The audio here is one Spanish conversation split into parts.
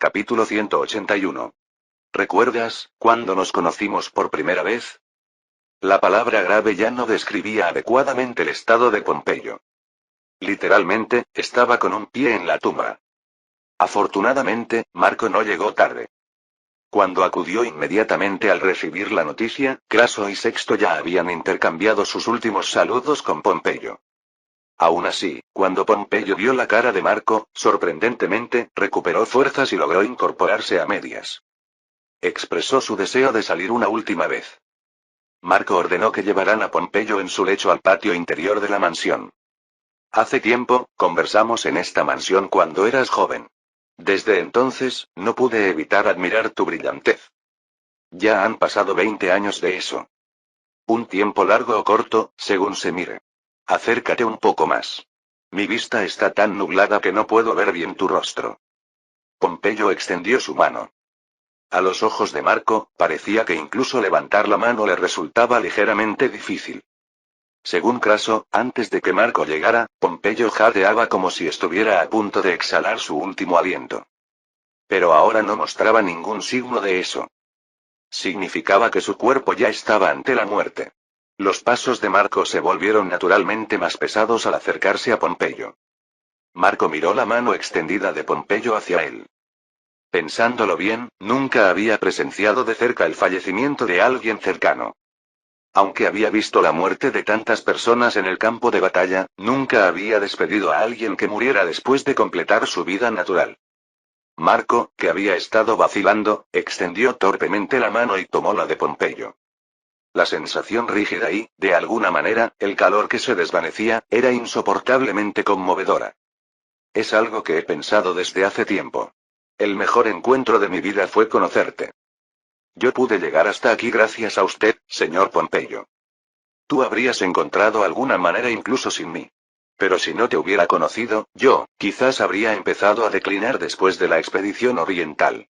Capítulo 181. ¿Recuerdas, cuando nos conocimos por primera vez? La palabra grave ya no describía adecuadamente el estado de Pompeyo. Literalmente, estaba con un pie en la tumba. Afortunadamente, Marco no llegó tarde. Cuando acudió inmediatamente al recibir la noticia, Craso y Sexto ya habían intercambiado sus últimos saludos con Pompeyo. Aún así, cuando Pompeyo vio la cara de Marco, sorprendentemente, recuperó fuerzas y logró incorporarse a medias. Expresó su deseo de salir una última vez. Marco ordenó que llevaran a Pompeyo en su lecho al patio interior de la mansión. Hace tiempo, conversamos en esta mansión cuando eras joven. Desde entonces, no pude evitar admirar tu brillantez. Ya han pasado 20 años de eso. Un tiempo largo o corto, según se mire. Acércate un poco más. Mi vista está tan nublada que no puedo ver bien tu rostro. Pompeyo extendió su mano. A los ojos de Marco, parecía que incluso levantar la mano le resultaba ligeramente difícil. Según Craso, antes de que Marco llegara, Pompeyo jadeaba como si estuviera a punto de exhalar su último aliento. Pero ahora no mostraba ningún signo de eso. Significaba que su cuerpo ya estaba ante la muerte. Los pasos de Marco se volvieron naturalmente más pesados al acercarse a Pompeyo. Marco miró la mano extendida de Pompeyo hacia él. Pensándolo bien, nunca había presenciado de cerca el fallecimiento de alguien cercano. Aunque había visto la muerte de tantas personas en el campo de batalla, nunca había despedido a alguien que muriera después de completar su vida natural. Marco, que había estado vacilando, extendió torpemente la mano y tomó la de Pompeyo. La sensación rígida y, de alguna manera, el calor que se desvanecía, era insoportablemente conmovedora. Es algo que he pensado desde hace tiempo. El mejor encuentro de mi vida fue conocerte. Yo pude llegar hasta aquí gracias a usted, señor Pompeyo. Tú habrías encontrado alguna manera incluso sin mí. Pero si no te hubiera conocido, yo, quizás habría empezado a declinar después de la expedición oriental.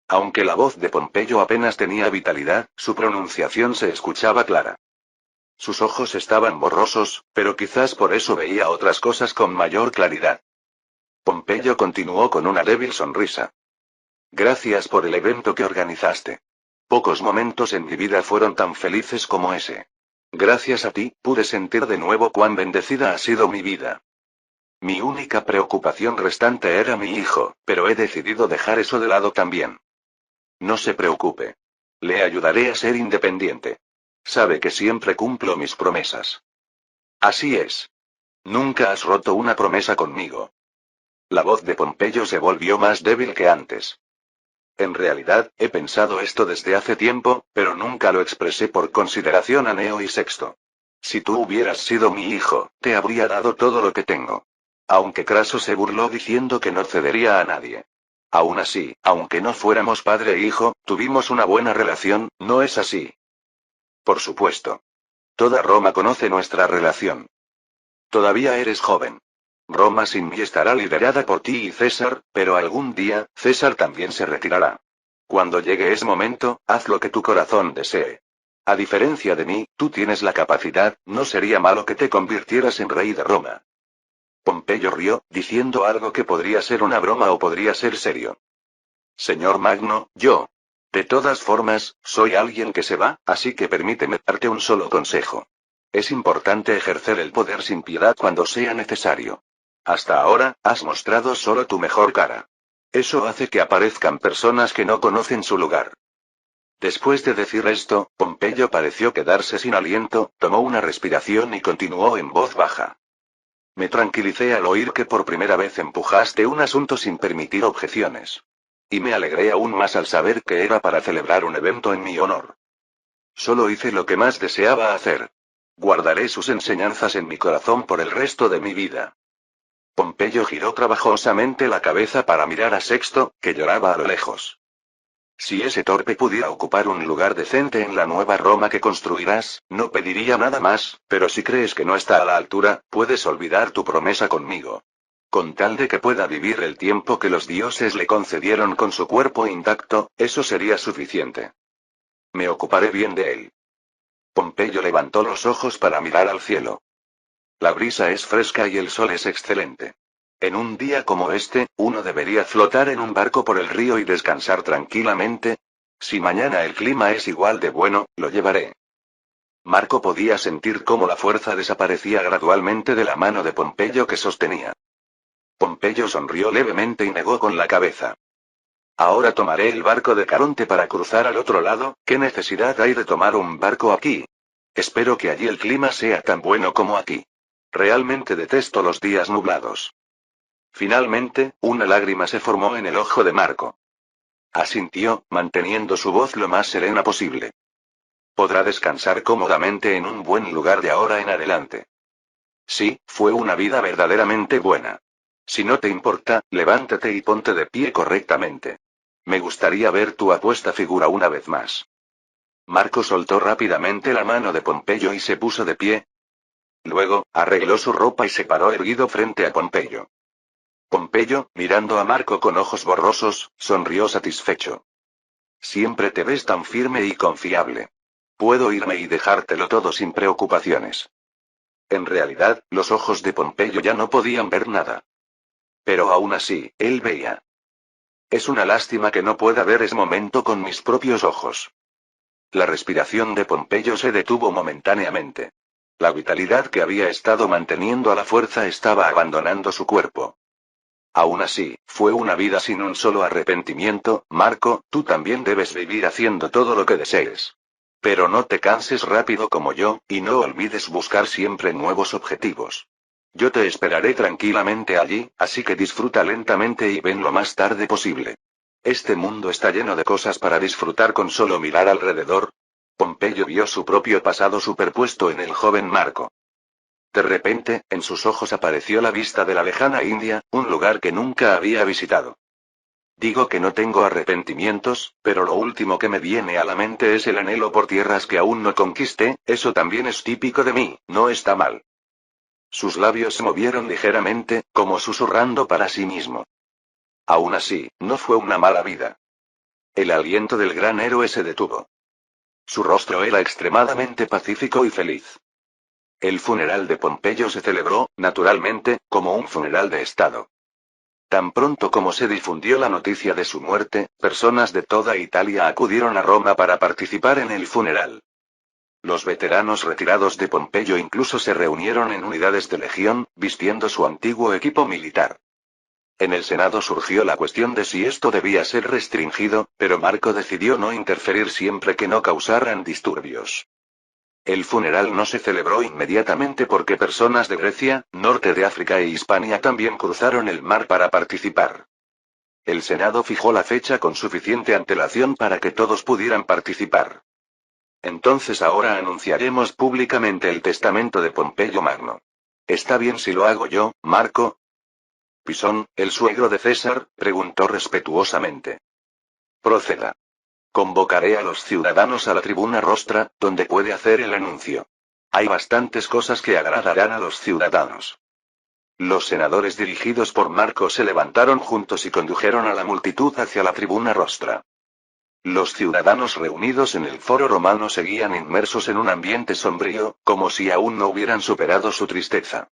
Aunque la voz de Pompeyo apenas tenía vitalidad, su pronunciación se escuchaba clara. Sus ojos estaban borrosos, pero quizás por eso veía otras cosas con mayor claridad. Pompeyo continuó con una débil sonrisa. Gracias por el evento que organizaste. Pocos momentos en mi vida fueron tan felices como ese. Gracias a ti, pude sentir de nuevo cuán bendecida ha sido mi vida. Mi única preocupación restante era mi hijo, pero he decidido dejar eso de lado también. No se preocupe. Le ayudaré a ser independiente. Sabe que siempre cumplo mis promesas. Así es. Nunca has roto una promesa conmigo. La voz de Pompeyo se volvió más débil que antes. En realidad, he pensado esto desde hace tiempo, pero nunca lo expresé por consideración a Neo y Sexto. Si tú hubieras sido mi hijo, te habría dado todo lo que tengo. Aunque Craso se burló diciendo que no cedería a nadie. Aún así, aunque no fuéramos padre e hijo, tuvimos una buena relación, ¿no es así? Por supuesto. Toda Roma conoce nuestra relación. Todavía eres joven. Roma sin mí estará liderada por ti y César, pero algún día, César también se retirará. Cuando llegue ese momento, haz lo que tu corazón desee. A diferencia de mí, tú tienes la capacidad, no sería malo que te convirtieras en rey de Roma. Pompeyo rió, diciendo algo que podría ser una broma o podría ser serio. Señor Magno, yo. De todas formas, soy alguien que se va, así que permíteme darte un solo consejo. Es importante ejercer el poder sin piedad cuando sea necesario. Hasta ahora, has mostrado solo tu mejor cara. Eso hace que aparezcan personas que no conocen su lugar. Después de decir esto, Pompeyo pareció quedarse sin aliento, tomó una respiración y continuó en voz baja. Me tranquilicé al oír que por primera vez empujaste un asunto sin permitir objeciones. Y me alegré aún más al saber que era para celebrar un evento en mi honor. Solo hice lo que más deseaba hacer. Guardaré sus enseñanzas en mi corazón por el resto de mi vida. Pompeyo giró trabajosamente la cabeza para mirar a Sexto, que lloraba a lo lejos. Si ese torpe pudiera ocupar un lugar decente en la nueva Roma que construirás, no pediría nada más, pero si crees que no está a la altura, puedes olvidar tu promesa conmigo. Con tal de que pueda vivir el tiempo que los dioses le concedieron con su cuerpo intacto, eso sería suficiente. Me ocuparé bien de él. Pompeyo levantó los ojos para mirar al cielo. La brisa es fresca y el sol es excelente. En un día como este, uno debería flotar en un barco por el río y descansar tranquilamente. Si mañana el clima es igual de bueno, lo llevaré. Marco podía sentir cómo la fuerza desaparecía gradualmente de la mano de Pompeyo que sostenía. Pompeyo sonrió levemente y negó con la cabeza. Ahora tomaré el barco de Caronte para cruzar al otro lado. ¿Qué necesidad hay de tomar un barco aquí? Espero que allí el clima sea tan bueno como aquí. Realmente detesto los días nublados. Finalmente, una lágrima se formó en el ojo de Marco. Asintió, manteniendo su voz lo más serena posible. Podrá descansar cómodamente en un buen lugar de ahora en adelante. Sí, fue una vida verdaderamente buena. Si no te importa, levántate y ponte de pie correctamente. Me gustaría ver tu apuesta figura una vez más. Marco soltó rápidamente la mano de Pompeyo y se puso de pie. Luego, arregló su ropa y se paró erguido frente a Pompeyo. Pompeyo, mirando a Marco con ojos borrosos, sonrió satisfecho. Siempre te ves tan firme y confiable. Puedo irme y dejártelo todo sin preocupaciones. En realidad, los ojos de Pompeyo ya no podían ver nada. Pero aún así, él veía. Es una lástima que no pueda ver ese momento con mis propios ojos. La respiración de Pompeyo se detuvo momentáneamente. La vitalidad que había estado manteniendo a la fuerza estaba abandonando su cuerpo. Aún así, fue una vida sin un solo arrepentimiento. Marco, tú también debes vivir haciendo todo lo que desees. Pero no te canses rápido como yo, y no olvides buscar siempre nuevos objetivos. Yo te esperaré tranquilamente allí, así que disfruta lentamente y ven lo más tarde posible. Este mundo está lleno de cosas para disfrutar con solo mirar alrededor. Pompeyo vio su propio pasado superpuesto en el joven Marco. De repente, en sus ojos apareció la vista de la lejana India, un lugar que nunca había visitado. Digo que no tengo arrepentimientos, pero lo último que me viene a la mente es el anhelo por tierras que aún no conquisté. Eso también es típico de mí, no está mal. Sus labios se movieron ligeramente, como susurrando para sí mismo. Aún así, no fue una mala vida. El aliento del gran héroe se detuvo. Su rostro era extremadamente pacífico y feliz. El funeral de Pompeyo se celebró, naturalmente, como un funeral de Estado. Tan pronto como se difundió la noticia de su muerte, personas de toda Italia acudieron a Roma para participar en el funeral. Los veteranos retirados de Pompeyo incluso se reunieron en unidades de legión, vistiendo su antiguo equipo militar. En el Senado surgió la cuestión de si esto debía ser restringido, pero Marco decidió no interferir siempre que no causaran disturbios. El funeral no se celebró inmediatamente porque personas de Grecia, norte de África e Hispania también cruzaron el mar para participar. El Senado fijó la fecha con suficiente antelación para que todos pudieran participar. Entonces ahora anunciaremos públicamente el testamento de Pompeyo Magno. ¿Está bien si lo hago yo, Marco? Pisón, el suegro de César, preguntó respetuosamente. Proceda. Convocaré a los ciudadanos a la tribuna rostra, donde puede hacer el anuncio. Hay bastantes cosas que agradarán a los ciudadanos. Los senadores dirigidos por Marco se levantaron juntos y condujeron a la multitud hacia la tribuna rostra. Los ciudadanos reunidos en el foro romano seguían inmersos en un ambiente sombrío, como si aún no hubieran superado su tristeza.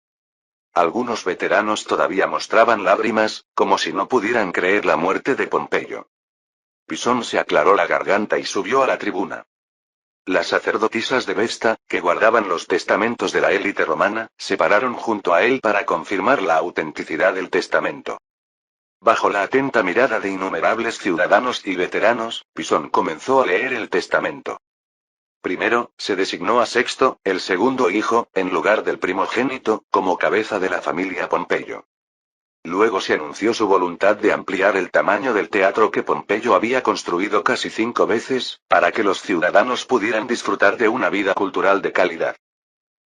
Algunos veteranos todavía mostraban lágrimas, como si no pudieran creer la muerte de Pompeyo. Pisón se aclaró la garganta y subió a la tribuna. Las sacerdotisas de Vesta, que guardaban los testamentos de la élite romana, se pararon junto a él para confirmar la autenticidad del testamento. Bajo la atenta mirada de innumerables ciudadanos y veteranos, Pisón comenzó a leer el testamento. Primero, se designó a Sexto, el segundo hijo, en lugar del primogénito, como cabeza de la familia Pompeyo. Luego se anunció su voluntad de ampliar el tamaño del teatro que Pompeyo había construido casi 5 veces, para que los ciudadanos pudieran disfrutar de una vida cultural de calidad.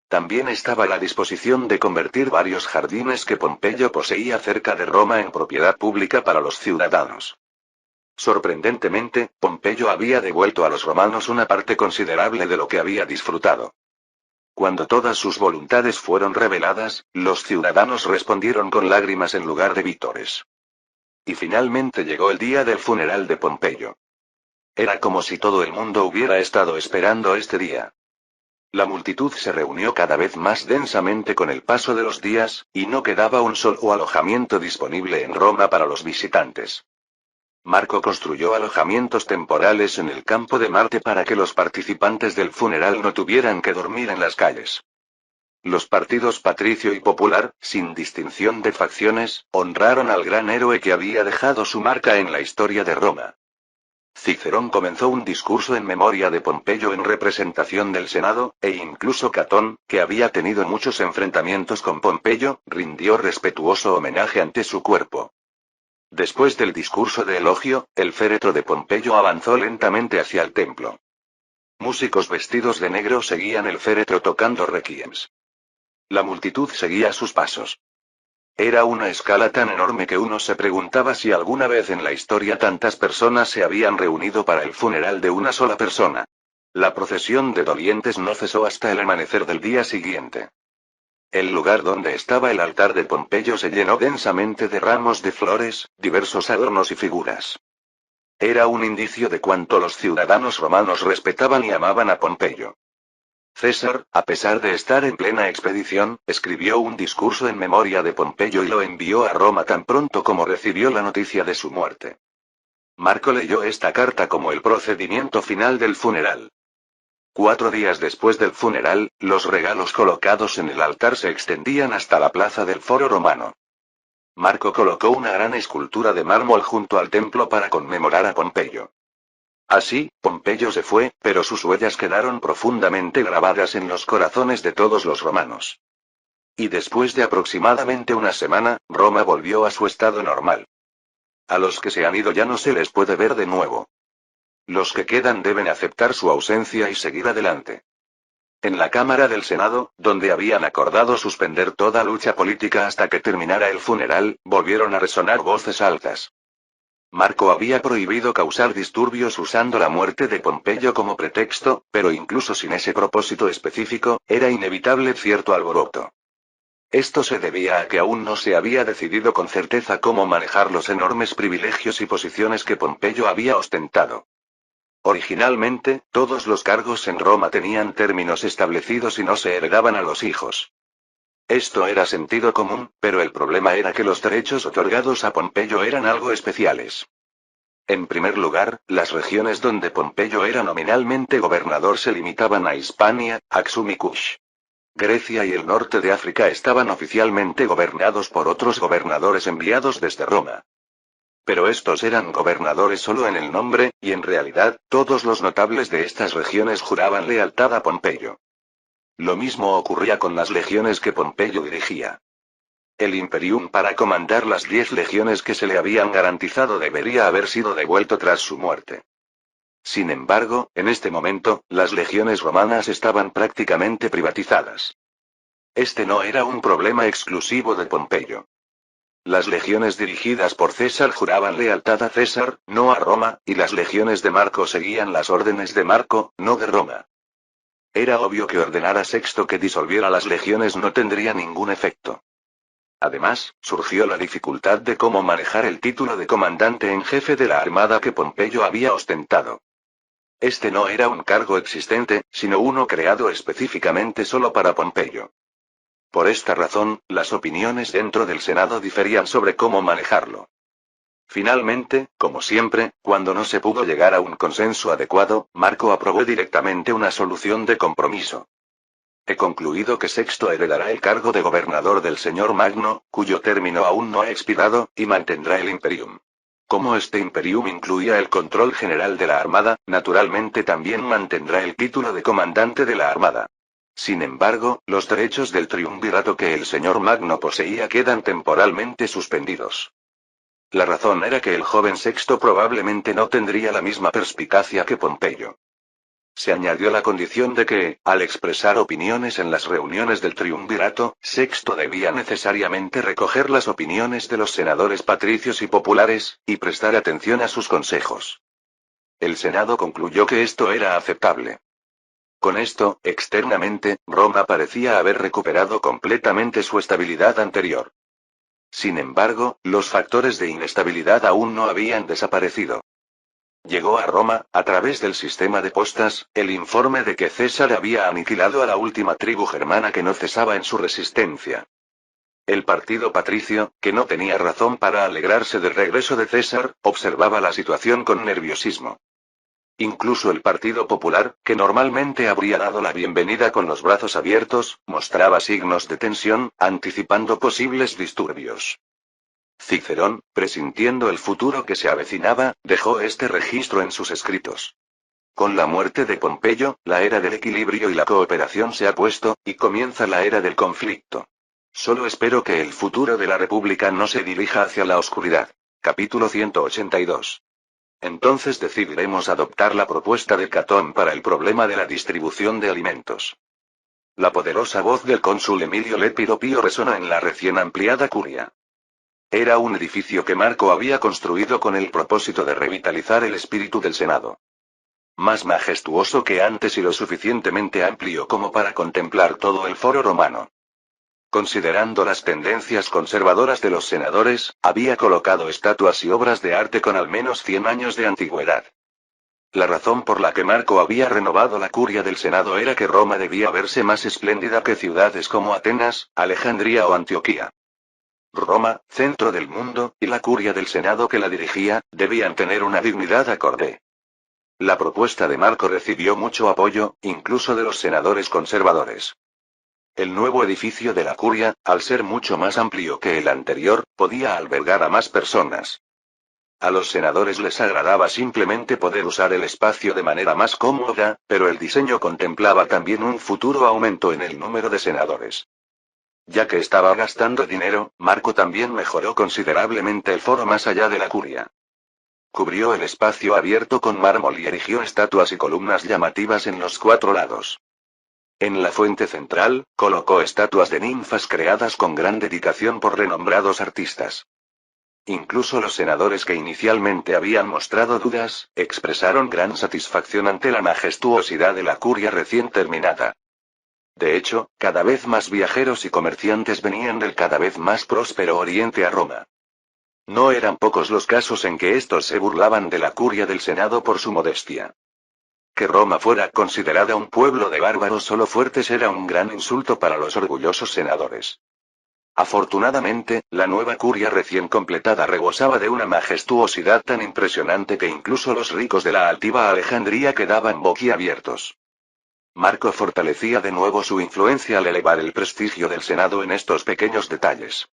También estaba la disposición de convertir varios jardines que Pompeyo poseía cerca de Roma en propiedad pública para los ciudadanos. Sorprendentemente, Pompeyo había devuelto a los romanos una parte considerable de lo que había disfrutado. Cuando todas sus voluntades fueron reveladas, los ciudadanos respondieron con lágrimas en lugar de vítores. Y finalmente llegó el día del funeral de Pompeyo. Era como si todo el mundo hubiera estado esperando este día. La multitud se reunió cada vez más densamente con el paso de los días, y no quedaba un solo alojamiento disponible en Roma para los visitantes. Marco construyó alojamientos temporales en el campo de Marte para que los participantes del funeral no tuvieran que dormir en las calles. Los partidos patricio y popular, sin distinción de facciones, honraron al gran héroe que había dejado su marca en la historia de Roma. Cicerón comenzó un discurso en memoria de Pompeyo en representación del Senado, e incluso Catón, que había tenido muchos enfrentamientos con Pompeyo, rindió respetuoso homenaje ante su cuerpo. Después del discurso de elogio, el féretro de Pompeyo avanzó lentamente hacia el templo. Músicos vestidos de negro seguían el féretro tocando requiems. La multitud seguía sus pasos. Era una escala tan enorme que uno se preguntaba si alguna vez en la historia tantas personas se habían reunido para el funeral de una sola persona. La procesión de dolientes no cesó hasta el amanecer del día siguiente. El lugar donde estaba el altar de Pompeyo se llenó densamente de ramos de flores, diversos adornos y figuras. Era un indicio de cuánto los ciudadanos romanos respetaban y amaban a Pompeyo. César, a pesar de estar en plena expedición, escribió un discurso en memoria de Pompeyo y lo envió a Roma tan pronto como recibió la noticia de su muerte. Marco leyó esta carta como el procedimiento final del funeral. 4 días después del funeral, los regalos colocados en el altar se extendían hasta la plaza del Foro Romano. Marco colocó una gran escultura de mármol junto al templo para conmemorar a Pompeyo. Así, Pompeyo se fue, pero sus huellas quedaron profundamente grabadas en los corazones de todos los romanos. Y después de aproximadamente una semana, Roma volvió a su estado normal. A los que se han ido ya no se les puede ver de nuevo. Los que quedan deben aceptar su ausencia y seguir adelante. En la Cámara del Senado, donde habían acordado suspender toda lucha política hasta que terminara el funeral, volvieron a resonar voces altas. Marco había prohibido causar disturbios usando la muerte de Pompeyo como pretexto, pero incluso sin ese propósito específico, era inevitable cierto alboroto. Esto se debía a que aún no se había decidido con certeza cómo manejar los enormes privilegios y posiciones que Pompeyo había ostentado. Originalmente, todos los cargos en Roma tenían términos establecidos y no se heredaban a los hijos. Esto era sentido común, pero el problema era que los derechos otorgados a Pompeyo eran algo especiales. En primer lugar, las regiones donde Pompeyo era nominalmente gobernador se limitaban a Hispania, Aksum y Kush. Grecia y el norte de África estaban oficialmente gobernados por otros gobernadores enviados desde Roma. Pero estos eran gobernadores solo en el nombre, y en realidad, todos los notables de estas regiones juraban lealtad a Pompeyo. Lo mismo ocurría con las legiones que Pompeyo dirigía. El imperium para comandar las 10 legiones que se le habían garantizado debería haber sido devuelto tras su muerte. Sin embargo, en este momento, las legiones romanas estaban prácticamente privatizadas. Este no era un problema exclusivo de Pompeyo. Las legiones dirigidas por César juraban lealtad a César, no a Roma, y las legiones de Marco seguían las órdenes de Marco, no de Roma. Era obvio que ordenar a Sexto que disolviera las legiones no tendría ningún efecto. Además, surgió la dificultad de cómo manejar el título de comandante en jefe de la armada que Pompeyo había ostentado. Este no era un cargo existente, sino uno creado específicamente solo para Pompeyo. Por esta razón, las opiniones dentro del Senado diferían sobre cómo manejarlo. Finalmente, como siempre, cuando no se pudo llegar a un consenso adecuado, Marco aprobó directamente una solución de compromiso. He concluido que Sexto heredará el cargo de gobernador del señor Magno, cuyo término aún no ha expirado, y mantendrá el imperium. Como este imperium incluía el control general de la armada, naturalmente también mantendrá el título de comandante de la armada. Sin embargo, los derechos del triunvirato que el señor Magno poseía quedan temporalmente suspendidos. La razón era que el joven Sexto probablemente no tendría la misma perspicacia que Pompeyo. Se añadió la condición de que, al expresar opiniones en las reuniones del triunvirato, Sexto debía necesariamente recoger las opiniones de los senadores patricios y populares, y prestar atención a sus consejos. El Senado concluyó que esto era aceptable. Con esto, externamente, Roma parecía haber recuperado completamente su estabilidad anterior. Sin embargo, los factores de inestabilidad aún no habían desaparecido. Llegó a Roma, a través del sistema de postas, el informe de que César había aniquilado a la última tribu germana que no cesaba en su resistencia. El partido patricio, que no tenía razón para alegrarse del regreso de César, observaba la situación con nerviosismo. Incluso el Partido Popular, que normalmente habría dado la bienvenida con los brazos abiertos, mostraba signos de tensión, anticipando posibles disturbios. Cicerón, presintiendo el futuro que se avecinaba, dejó este registro en sus escritos. Con la muerte de Pompeyo, la era del equilibrio y la cooperación se ha puesto, y comienza la era del conflicto. Solo espero que el futuro de la República no se dirija hacia la oscuridad. Capítulo 182. Entonces decidiremos adoptar la propuesta de Catón para el problema de la distribución de alimentos. La poderosa voz del cónsul Emilio Lepiro Pío resonó en la recién ampliada curia. Era un edificio que Marco había construido con el propósito de revitalizar el espíritu del Senado. Más majestuoso que antes y lo suficientemente amplio como para contemplar todo el foro romano. Considerando las tendencias conservadoras de los senadores, había colocado estatuas y obras de arte con al menos 100 años de antigüedad. La razón por la que Marco había renovado la curia del Senado era que Roma debía verse más espléndida que ciudades como Atenas, Alejandría o Antioquía. Roma, centro del mundo, y la curia del Senado que la dirigía, debían tener una dignidad acorde. La propuesta de Marco recibió mucho apoyo, incluso de los senadores conservadores. El nuevo edificio de la curia, al ser mucho más amplio que el anterior, podía albergar a más personas. A los senadores les agradaba simplemente poder usar el espacio de manera más cómoda, pero el diseño contemplaba también un futuro aumento en el número de senadores. Ya que estaba gastando dinero, Marco también mejoró considerablemente el foro más allá de la curia. Cubrió el espacio abierto con mármol y erigió estatuas y columnas llamativas en los 4 lados. En la fuente central, colocó estatuas de ninfas creadas con gran dedicación por renombrados artistas. Incluso los senadores que inicialmente habían mostrado dudas, expresaron gran satisfacción ante la majestuosidad de la curia recién terminada. De hecho, cada vez más viajeros y comerciantes venían del cada vez más próspero Oriente a Roma. No eran pocos los casos en que estos se burlaban de la curia del Senado por su modestia. Que Roma fuera considerada un pueblo de bárbaros solo fuertes era un gran insulto para los orgullosos senadores. Afortunadamente, la nueva curia recién completada rebosaba de una majestuosidad tan impresionante que incluso los ricos de la altiva Alejandría quedaban boquiabiertos. Marco fortalecía de nuevo su influencia al elevar el prestigio del Senado en estos pequeños detalles.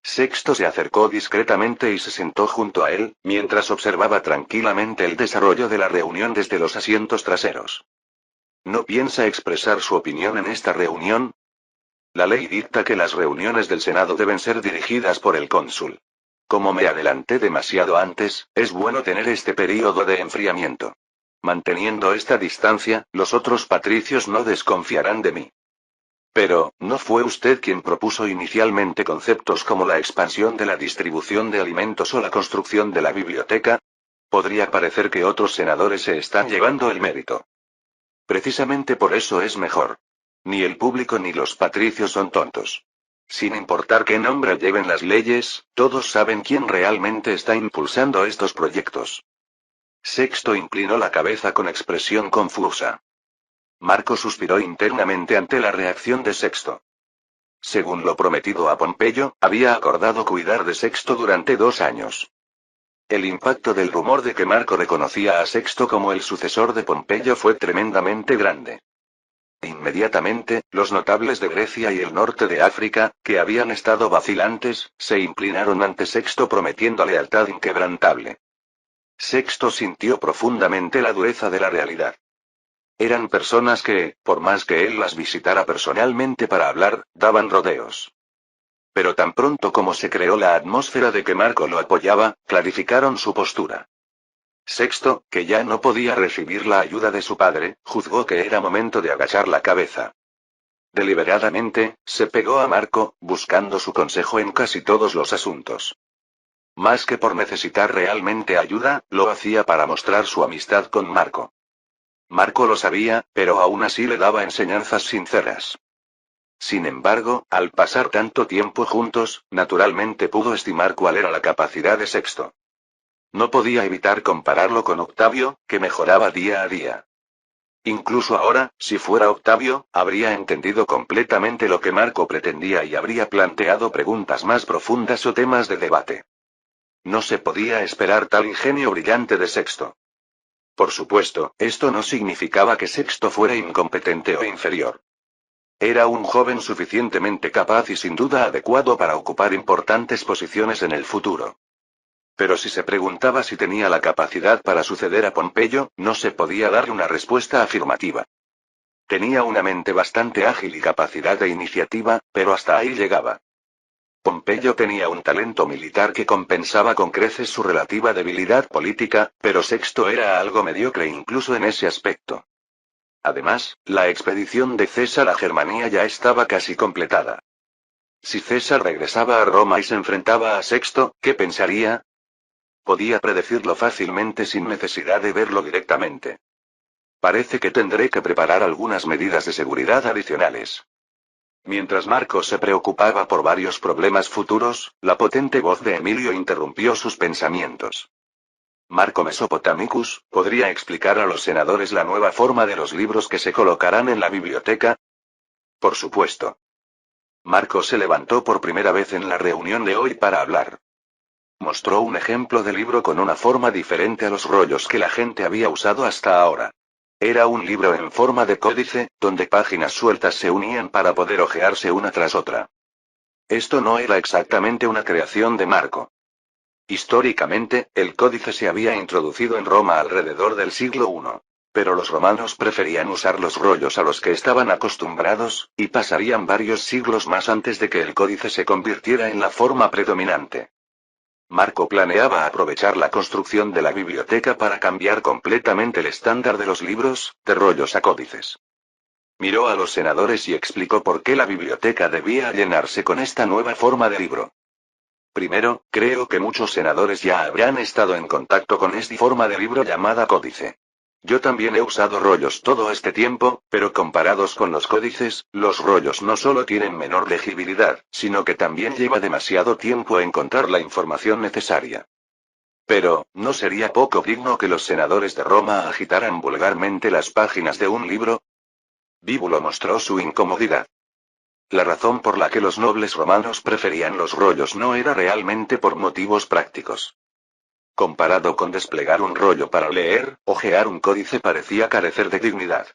Sexto se acercó discretamente y se sentó junto a él, mientras observaba tranquilamente el desarrollo de la reunión desde los asientos traseros. ¿No piensa expresar su opinión en esta reunión? La ley dicta que las reuniones del Senado deben ser dirigidas por el cónsul. Como me adelanté demasiado antes, es bueno tener este período de enfriamiento. Manteniendo esta distancia, los otros patricios no desconfiarán de mí. Pero, ¿no fue usted quien propuso inicialmente conceptos como la expansión de la distribución de alimentos o la construcción de la biblioteca? Podría parecer que otros senadores se están llevando el mérito. Precisamente por eso es mejor. Ni el público ni los patricios son tontos. Sin importar qué nombre lleven las leyes, todos saben quién realmente está impulsando estos proyectos. Sexto inclinó la cabeza con expresión confusa. Marco suspiró internamente ante la reacción de Sexto. Según lo prometido a Pompeyo, había acordado cuidar de Sexto durante 2 años. El impacto del rumor de que Marco reconocía a Sexto como el sucesor de Pompeyo fue tremendamente grande. Inmediatamente, los notables de Grecia y el norte de África, que habían estado vacilantes, se inclinaron ante Sexto prometiendo lealtad inquebrantable. Sexto sintió profundamente la dureza de la realidad. Eran personas que, por más que él las visitara personalmente para hablar, daban rodeos. Pero tan pronto como se creó la atmósfera de que Marco lo apoyaba, clarificaron su postura. Sexto, que ya no podía recibir la ayuda de su padre, juzgó que era momento de agachar la cabeza. Deliberadamente, se pegó a Marco, buscando su consejo en casi todos los asuntos. Más que por necesitar realmente ayuda, lo hacía para mostrar su amistad con Marco. Marco lo sabía, pero aún así le daba enseñanzas sinceras. Sin embargo, al pasar tanto tiempo juntos, naturalmente pudo estimar cuál era la capacidad de Sexto. No podía evitar compararlo con Octavio, que mejoraba día a día. Incluso ahora, si fuera Octavio, habría entendido completamente lo que Marco pretendía y habría planteado preguntas más profundas o temas de debate. No se podía esperar tal ingenio brillante de Sexto. Por supuesto, esto no significaba que Sexto fuera incompetente o inferior. Era un joven suficientemente capaz y sin duda adecuado para ocupar importantes posiciones en el futuro. Pero si se preguntaba si tenía la capacidad para suceder a Pompeyo, no se podía dar una respuesta afirmativa. Tenía una mente bastante ágil y capacidad de iniciativa, pero hasta ahí llegaba. Pompeyo tenía un talento militar que compensaba con creces su relativa debilidad política, pero Sexto era algo mediocre incluso en ese aspecto. Además, la expedición de César a Germania ya estaba casi completada. Si César regresaba a Roma y se enfrentaba a Sexto, ¿qué pensaría? Podía predecirlo fácilmente sin necesidad de verlo directamente. Parece que tendré que preparar algunas medidas de seguridad adicionales. Mientras Marco se preocupaba por varios problemas futuros, la potente voz de Emilio interrumpió sus pensamientos. Marco Mesopotamicus, ¿podría explicar a los senadores la nueva forma de los libros que se colocarán en la biblioteca? Por supuesto. Marco se levantó por primera vez en la reunión de hoy para hablar. Mostró un ejemplo de libro con una forma diferente a los rollos que la gente había usado hasta ahora. Era un libro en forma de códice, donde páginas sueltas se unían para poder hojearse una tras otra. Esto no era exactamente una creación de Marco. Históricamente, el códice se había introducido en Roma alrededor del siglo I. Pero los romanos preferían usar los rollos a los que estaban acostumbrados, y pasarían varios siglos más antes de que el códice se convirtiera en la forma predominante. Marco planeaba aprovechar la construcción de la biblioteca para cambiar completamente el estándar de los libros, de rollos a códices. Miró a los senadores y explicó por qué la biblioteca debía llenarse con esta nueva forma de libro. Primero, creo que muchos senadores ya habrán estado en contacto con esta forma de libro llamada códice. Yo también he usado rollos todo este tiempo, pero comparados con los códices, los rollos no solo tienen menor legibilidad, sino que también lleva demasiado tiempo encontrar la información necesaria. Pero, ¿no sería poco digno que los senadores de Roma agitaran vulgarmente las páginas de un libro? Bíbulo mostró su incomodidad. La razón por la que los nobles romanos preferían los rollos no era realmente por motivos prácticos. Comparado con desplegar un rollo para leer, hojear un códice parecía carecer de dignidad.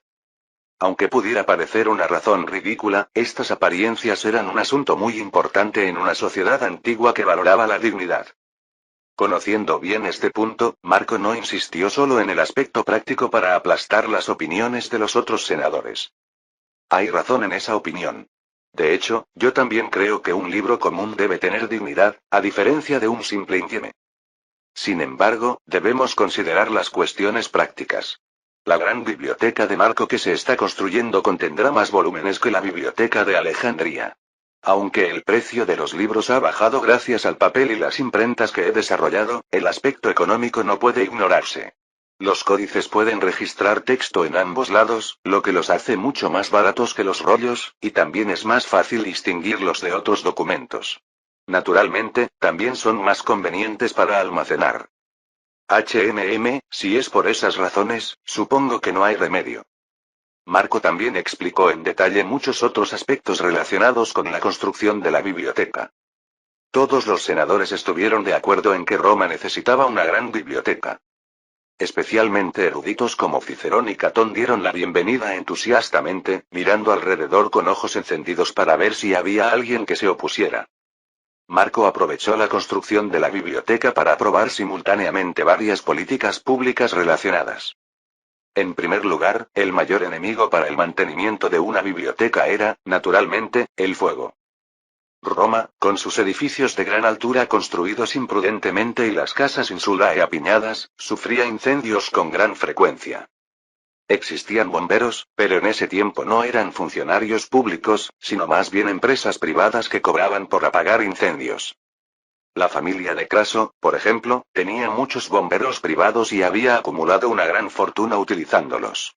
Aunque pudiera parecer una razón ridícula, estas apariencias eran un asunto muy importante en una sociedad antigua que valoraba la dignidad. Conociendo bien este punto, Marco no insistió solo en el aspecto práctico para aplastar las opiniones de los otros senadores. Hay razón en esa opinión. De hecho, yo también creo que un libro común debe tener dignidad, a diferencia de un simple índice. Sin embargo, debemos considerar las cuestiones prácticas. La gran biblioteca de Marco que se está construyendo contendrá más volúmenes que la biblioteca de Alejandría. Aunque el precio de los libros ha bajado gracias al papel y las imprentas que he desarrollado, el aspecto económico no puede ignorarse. Los códices pueden registrar texto en ambos lados, lo que los hace mucho más baratos que los rollos, y también es más fácil distinguirlos de otros documentos. Naturalmente, también son más convenientes para almacenar. Si es por esas razones, supongo que no hay remedio. Marco también explicó en detalle muchos otros aspectos relacionados con la construcción de la biblioteca. Todos los senadores estuvieron de acuerdo en que Roma necesitaba una gran biblioteca. Especialmente eruditos como Cicerón y Catón dieron la bienvenida entusiastamente, mirando alrededor con ojos encendidos para ver si había alguien que se opusiera. Marco aprovechó la construcción de la biblioteca para aprobar simultáneamente varias políticas públicas relacionadas. En primer lugar, el mayor enemigo para el mantenimiento de una biblioteca era, naturalmente, el fuego. Roma, con sus edificios de gran altura construidos imprudentemente y las casas insulae apiñadas, sufría incendios con gran frecuencia. Existían bomberos, pero en ese tiempo no eran funcionarios públicos, sino más bien empresas privadas que cobraban por apagar incendios. La familia de Craso, por ejemplo, tenía muchos bomberos privados y había acumulado una gran fortuna utilizándolos.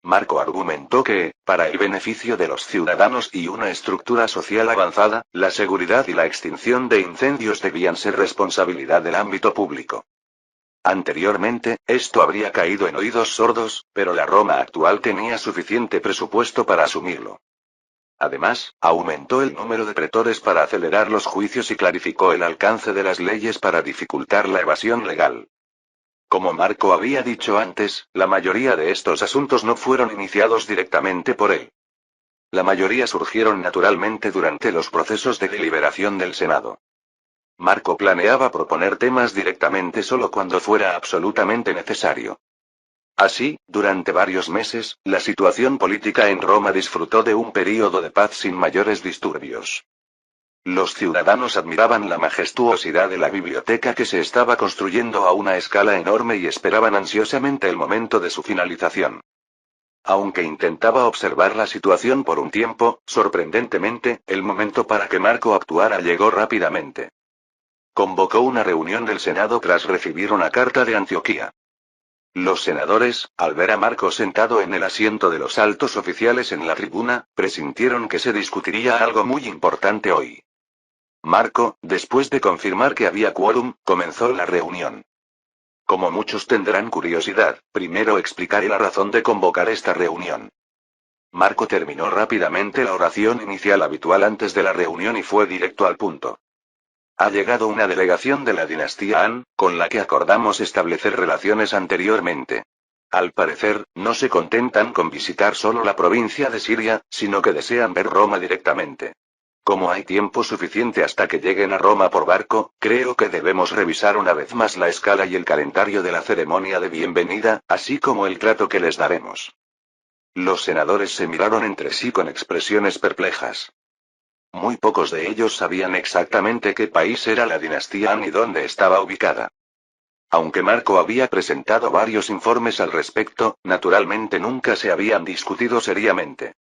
Marco argumentó que, para el beneficio de los ciudadanos y una estructura social avanzada, la seguridad y la extinción de incendios debían ser responsabilidad del ámbito público. Anteriormente, esto habría caído en oídos sordos, pero la Roma actual tenía suficiente presupuesto para asumirlo. Además, aumentó el número de pretores para acelerar los juicios y clarificó el alcance de las leyes para dificultar la evasión legal. Como Marco había dicho antes, la mayoría de estos asuntos no fueron iniciados directamente por él. La mayoría surgieron naturalmente durante los procesos de deliberación del Senado. Marco planeaba proponer temas directamente solo cuando fuera absolutamente necesario. Así, durante varios meses, la situación política en Roma disfrutó de un período de paz sin mayores disturbios. Los ciudadanos admiraban la majestuosidad de la biblioteca que se estaba construyendo a una escala enorme y esperaban ansiosamente el momento de su finalización. Aunque intentaba observar la situación por un tiempo, sorprendentemente, el momento para que Marco actuara llegó rápidamente. Convocó una reunión del Senado tras recibir una carta de Antioquía. Los senadores, al ver a Marco sentado en el asiento de los altos oficiales en la tribuna, presintieron que se discutiría algo muy importante hoy. Marco, después de confirmar que había quórum, comenzó la reunión. Como muchos tendrán curiosidad, primero explicaré la razón de convocar esta reunión. Marco terminó rápidamente la oración inicial habitual antes de la reunión y fue directo al punto. Ha llegado una delegación de la dinastía Han, con la que acordamos establecer relaciones anteriormente. Al parecer, no se contentan con visitar solo la provincia de Siria, sino que desean ver Roma directamente. Como hay tiempo suficiente hasta que lleguen a Roma por barco, creo que debemos revisar una vez más la escala y el calendario de la ceremonia de bienvenida, así como el trato que les daremos. Los senadores se miraron entre sí con expresiones perplejas. Muy pocos de ellos sabían exactamente qué país era la dinastía Han y dónde estaba ubicada. Aunque Marco había presentado varios informes al respecto, naturalmente nunca se habían discutido seriamente.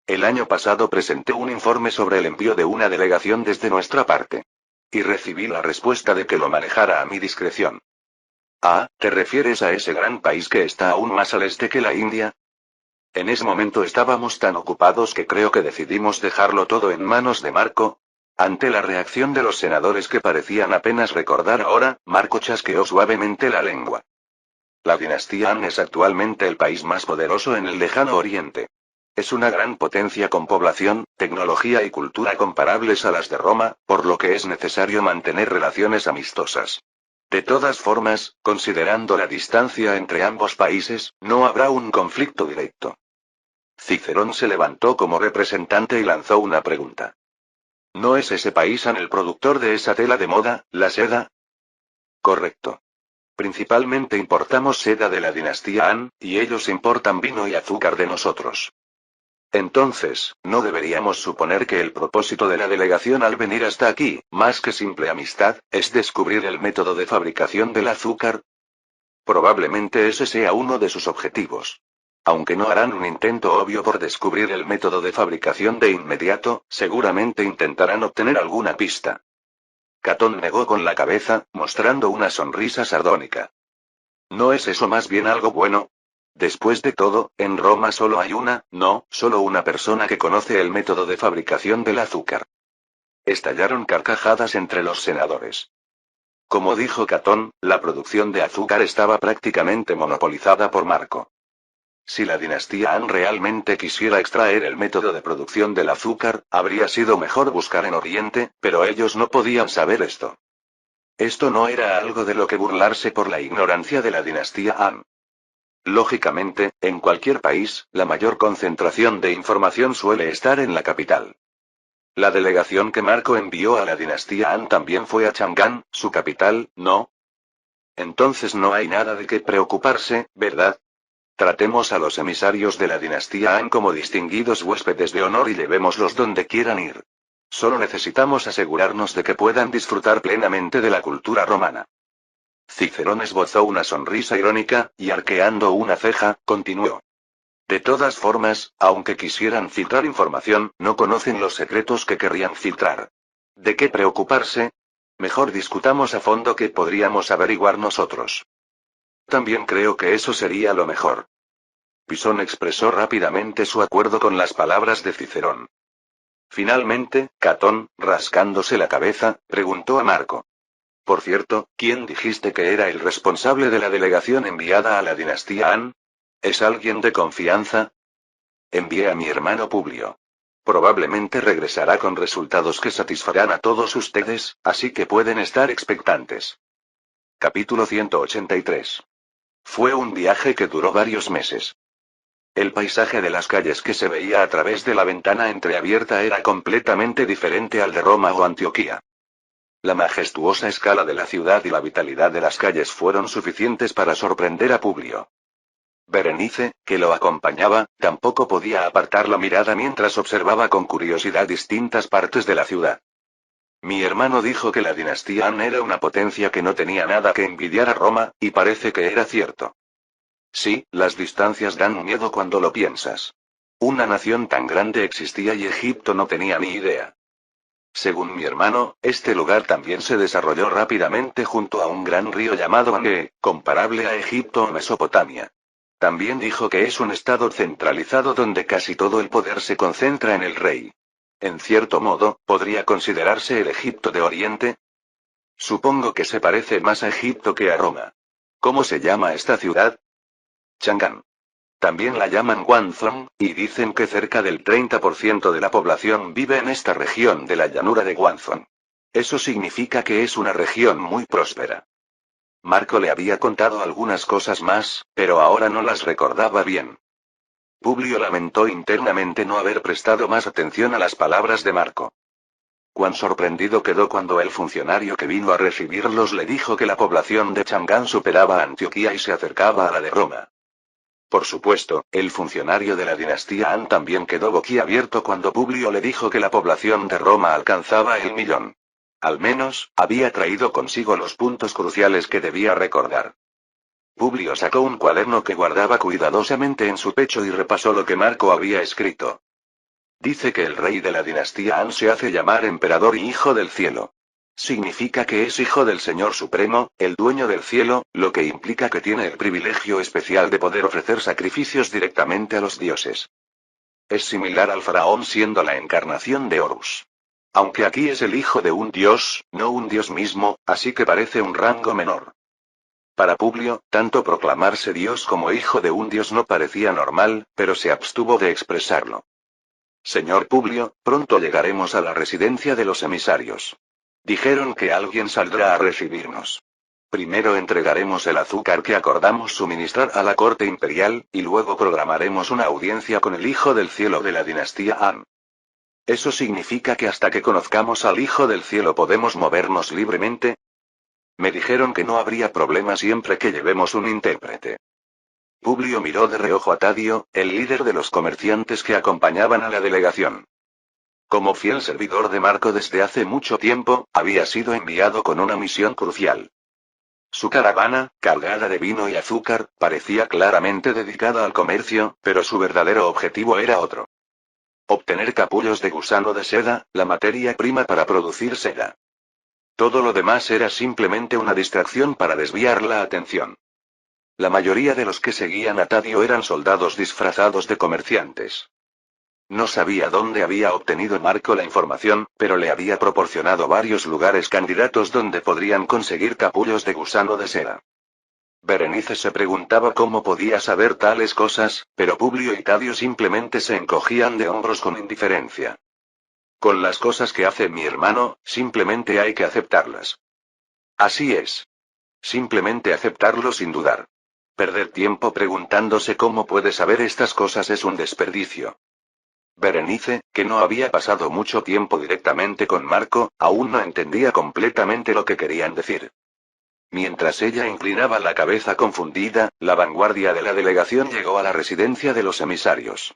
El año pasado presenté un informe sobre el envío de una delegación desde nuestra parte. Y recibí la respuesta de que lo manejara a mi discreción. Ah, ¿te refieres a ese gran país que está aún más al este que la India? En ese momento estábamos tan ocupados que creo que decidimos dejarlo todo en manos de Marco. Ante la reacción de los senadores que parecían apenas recordar ahora, Marco chasqueó suavemente la lengua. La dinastía Han es actualmente el país más poderoso en el lejano oriente. Es una gran potencia con población, tecnología y cultura comparables a las de Roma, por lo que es necesario mantener relaciones amistosas. De todas formas, considerando la distancia entre ambos países, no habrá un conflicto directo. Cicerón se levantó como representante y lanzó una pregunta. ¿No es ese país el productor de esa tela de moda, la seda? Correcto. Principalmente importamos seda de la dinastía Han, y ellos importan vino y azúcar de nosotros. Entonces, ¿no deberíamos suponer que el propósito de la delegación al venir hasta aquí, más que simple amistad, es descubrir el método de fabricación del azúcar? Probablemente ese sea uno de sus objetivos. Aunque no harán un intento obvio por descubrir el método de fabricación de inmediato, seguramente intentarán obtener alguna pista. Catón negó con la cabeza, mostrando una sonrisa sardónica. ¿No es eso más bien algo bueno? Después de todo, en Roma solo hay solo una persona que conoce el método de fabricación del azúcar. Estallaron carcajadas entre los senadores. Como dijo Catón, la producción de azúcar estaba prácticamente monopolizada por Marco. Si la dinastía Han realmente quisiera extraer el método de producción del azúcar, habría sido mejor buscar en Oriente, pero ellos no podían saber esto. Esto no era algo de lo que burlarse por la ignorancia de la dinastía Han. Lógicamente, en cualquier país, la mayor concentración de información suele estar en la capital. La delegación que Marco envió a la dinastía Han también fue a Chang'an, su capital, ¿no? Entonces no hay nada de qué preocuparse, ¿verdad? Tratemos a los emisarios de la dinastía Han como distinguidos huéspedes de honor y llevémoslos donde quieran ir. Solo necesitamos asegurarnos de que puedan disfrutar plenamente de la cultura romana. Cicerón esbozó una sonrisa irónica, y arqueando una ceja, continuó. De todas formas, aunque quisieran filtrar información, no conocen los secretos que querrían filtrar. ¿De qué preocuparse? Mejor discutamos a fondo qué podríamos averiguar nosotros. También creo que eso sería lo mejor. Pisón expresó rápidamente su acuerdo con las palabras de Cicerón. Finalmente, Catón, rascándose la cabeza, preguntó a Marco. Por cierto, ¿quién dijiste que era el responsable de la delegación enviada a la dinastía Han? ¿Es alguien de confianza? Envié a mi hermano Publio. Probablemente regresará con resultados que satisfarán a todos ustedes, así que pueden estar expectantes. Capítulo 183. Fue un viaje que duró varios meses. El paisaje de las calles que se veía a través de la ventana entreabierta era completamente diferente al de Roma o Antioquía. La majestuosa escala de la ciudad y la vitalidad de las calles fueron suficientes para sorprender a Publio. Berenice, que lo acompañaba, tampoco podía apartar la mirada mientras observaba con curiosidad distintas partes de la ciudad. Mi hermano dijo que la dinastía Han era una potencia que no tenía nada que envidiar a Roma, y parece que era cierto. Sí, las distancias dan miedo cuando lo piensas. Una nación tan grande existía y Egipto no tenía ni idea. Según mi hermano, este lugar también se desarrolló rápidamente junto a un gran río llamado Gange, comparable a Egipto o Mesopotamia. También dijo que es un estado centralizado donde casi todo el poder se concentra en el rey. En cierto modo, ¿podría considerarse el Egipto de Oriente? Supongo que se parece más a Egipto que a Roma. ¿Cómo se llama esta ciudad? Chang'an. También la llaman Guangzhou, y dicen que cerca del 30% de la población vive en esta región de la llanura de Guangzhou. Eso significa que es una región muy próspera. Marco le había contado algunas cosas más, pero ahora no las recordaba bien. Publio lamentó internamente no haber prestado más atención a las palabras de Marco. Cuán sorprendido quedó cuando el funcionario que vino a recibirlos le dijo que la población de Chang'an superaba a Antioquía y se acercaba a la de Roma. Por supuesto, el funcionario de la dinastía Han también quedó boquiabierto cuando Publio le dijo que la población de Roma alcanzaba el 1.000.000. Al menos, había traído consigo los puntos cruciales que debía recordar. Publio sacó un cuaderno que guardaba cuidadosamente en su pecho y repasó lo que Marco había escrito. Dice que el rey de la dinastía Han se hace llamar emperador y hijo del cielo. Significa que es hijo del Señor Supremo, el dueño del cielo, lo que implica que tiene el privilegio especial de poder ofrecer sacrificios directamente a los dioses. Es similar al faraón siendo la encarnación de Horus. Aunque aquí es el hijo de un dios, no un dios mismo, así que parece un rango menor. Para Publio, tanto proclamarse dios como hijo de un dios no parecía normal, pero se abstuvo de expresarlo. Señor Publio, pronto llegaremos a la residencia de los emisarios. Dijeron que alguien saldrá a recibirnos. Primero entregaremos el azúcar que acordamos suministrar a la corte imperial, y luego programaremos una audiencia con el Hijo del Cielo de la dinastía Han. ¿Eso significa que hasta que conozcamos al Hijo del Cielo podemos movernos libremente? Me dijeron que no habría problema siempre que llevemos un intérprete. Publio miró de reojo a Tadio, el líder de los comerciantes que acompañaban a la delegación. Como fiel servidor de Marco desde hace mucho tiempo, había sido enviado con una misión crucial. Su caravana, cargada de vino y azúcar, parecía claramente dedicada al comercio, pero su verdadero objetivo era otro. Obtener capullos de gusano de seda, la materia prima para producir seda. Todo lo demás era simplemente una distracción para desviar la atención. La mayoría de los que seguían a Tadio eran soldados disfrazados de comerciantes. No sabía dónde había obtenido Marco la información, pero le había proporcionado varios lugares candidatos donde podrían conseguir capullos de gusano de seda. Berenice se preguntaba cómo podía saber tales cosas, pero Publio y Tadio simplemente se encogían de hombros con indiferencia. Con las cosas que hace mi hermano, simplemente hay que aceptarlas. Así es. Simplemente aceptarlo sin dudar. Perder tiempo preguntándose cómo puede saber estas cosas es un desperdicio. Berenice, que no había pasado mucho tiempo directamente con Marco, aún no entendía completamente lo que querían decir. Mientras ella inclinaba la cabeza confundida, la vanguardia de la delegación llegó a la residencia de los emisarios.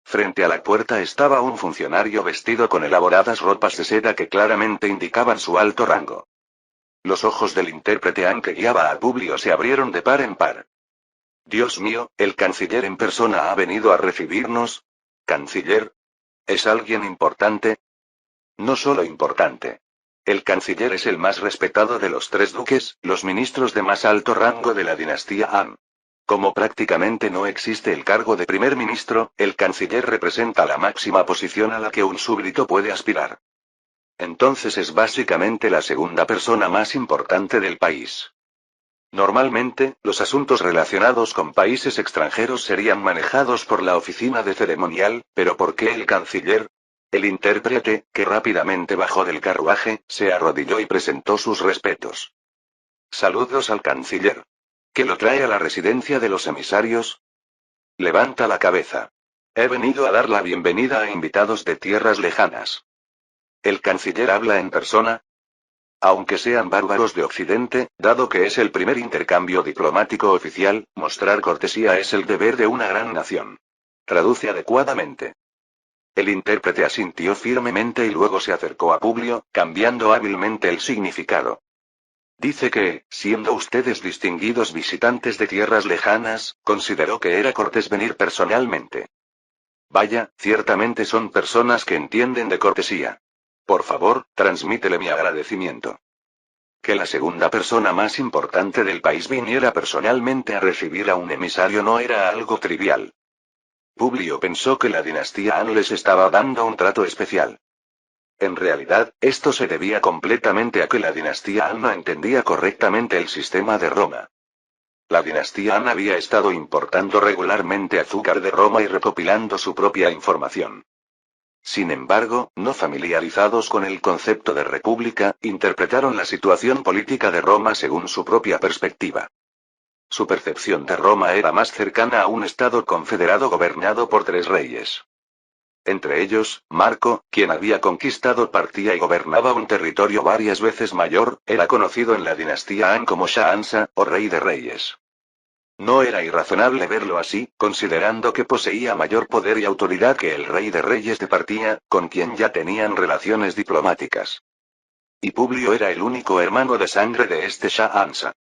Frente a la puerta estaba un funcionario vestido con elaboradas ropas de seda que claramente indicaban su alto rango. Los ojos del intérprete que guiaba a Publio se abrieron de par en par. Dios mío, el canciller en persona ha venido a recibirnos. ¿Canciller? ¿Es alguien importante? No solo importante. El canciller es el más respetado de los 3 duques, los ministros de más alto rango de la dinastía Han. Como prácticamente no existe el cargo de primer ministro, el canciller representa la máxima posición a la que un súbdito puede aspirar. Entonces es básicamente la segunda persona más importante del país. Normalmente, los asuntos relacionados con países extranjeros serían manejados por la oficina de ceremonial, pero ¿por qué el canciller? El intérprete, que rápidamente bajó del carruaje, se arrodilló y presentó sus respetos. Saludos al canciller. ¿Qué lo trae a la residencia de los emisarios? Levanta la cabeza. He venido a dar la bienvenida a invitados de tierras lejanas. ¿El canciller habla en persona? Aunque sean bárbaros de Occidente, dado que es el primer intercambio diplomático oficial, mostrar cortesía es el deber de una gran nación. Traduce adecuadamente. El intérprete asintió firmemente y luego se acercó a Publio, cambiando hábilmente el significado. Dice que, siendo ustedes distinguidos visitantes de tierras lejanas, consideró que era cortés venir personalmente. Vaya, ciertamente son personas que entienden de cortesía. Por favor, transmítele mi agradecimiento. Que la segunda persona más importante del país viniera personalmente a recibir a un emisario no era algo trivial. Publio pensó que la dinastía Han les estaba dando un trato especial. En realidad, esto se debía completamente a que la dinastía Han no entendía correctamente el sistema de Roma. La dinastía Han había estado importando regularmente azúcar de Roma y recopilando su propia información. Sin embargo, no familiarizados con el concepto de república, interpretaron la situación política de Roma según su propia perspectiva. Su percepción de Roma era más cercana a un estado confederado gobernado por 3 reyes. Entre ellos, Marco, quien había conquistado Partia y gobernaba un territorio varias veces mayor, era conocido en la dinastía Han como Shah Ansa, o rey de reyes. No era irrazonable verlo así, considerando que poseía mayor poder y autoridad que el rey de reyes de Partia, con quien ya tenían relaciones diplomáticas. Y Publio era el único hermano de sangre de este Shah Ansa.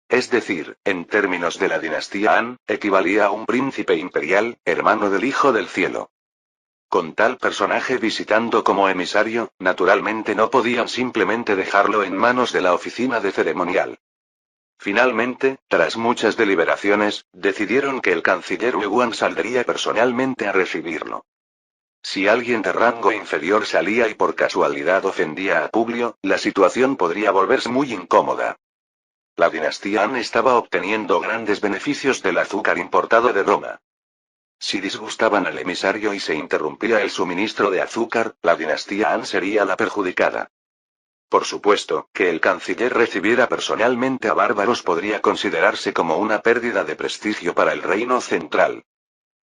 Es decir, en términos de la dinastía Han, equivalía a un príncipe imperial, hermano del Hijo del Cielo. Con tal personaje visitando como emisario, naturalmente no podían simplemente dejarlo en manos de la oficina de ceremonial. Finalmente, tras muchas deliberaciones, decidieron que el canciller Yuan saldría personalmente a recibirlo. Si alguien de rango inferior salía y por casualidad ofendía a Publio, la situación podría volverse muy incómoda. La dinastía Han estaba obteniendo grandes beneficios del azúcar importado de Roma. Si disgustaban al emisario y se interrumpía el suministro de azúcar, la dinastía Han sería la perjudicada. Por supuesto, que el canciller recibiera personalmente a bárbaros podría considerarse como una pérdida de prestigio para el reino central.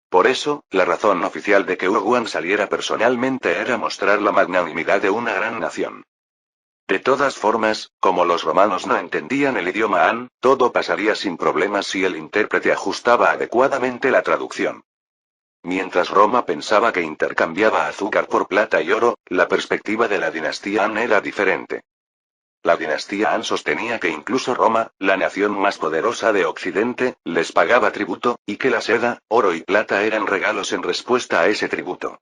Por eso, la razón oficial de que Yuan saliera personalmente era mostrar la magnanimidad de una gran nación. De todas formas, como los romanos no entendían el idioma Han, todo pasaría sin problemas si el intérprete ajustaba adecuadamente la traducción. Mientras Roma pensaba que intercambiaba azúcar por plata y oro, la perspectiva de la dinastía Han era diferente. La dinastía Han sostenía que incluso Roma, la nación más poderosa de Occidente, les pagaba tributo, y que la seda, oro y plata eran regalos en respuesta a ese tributo.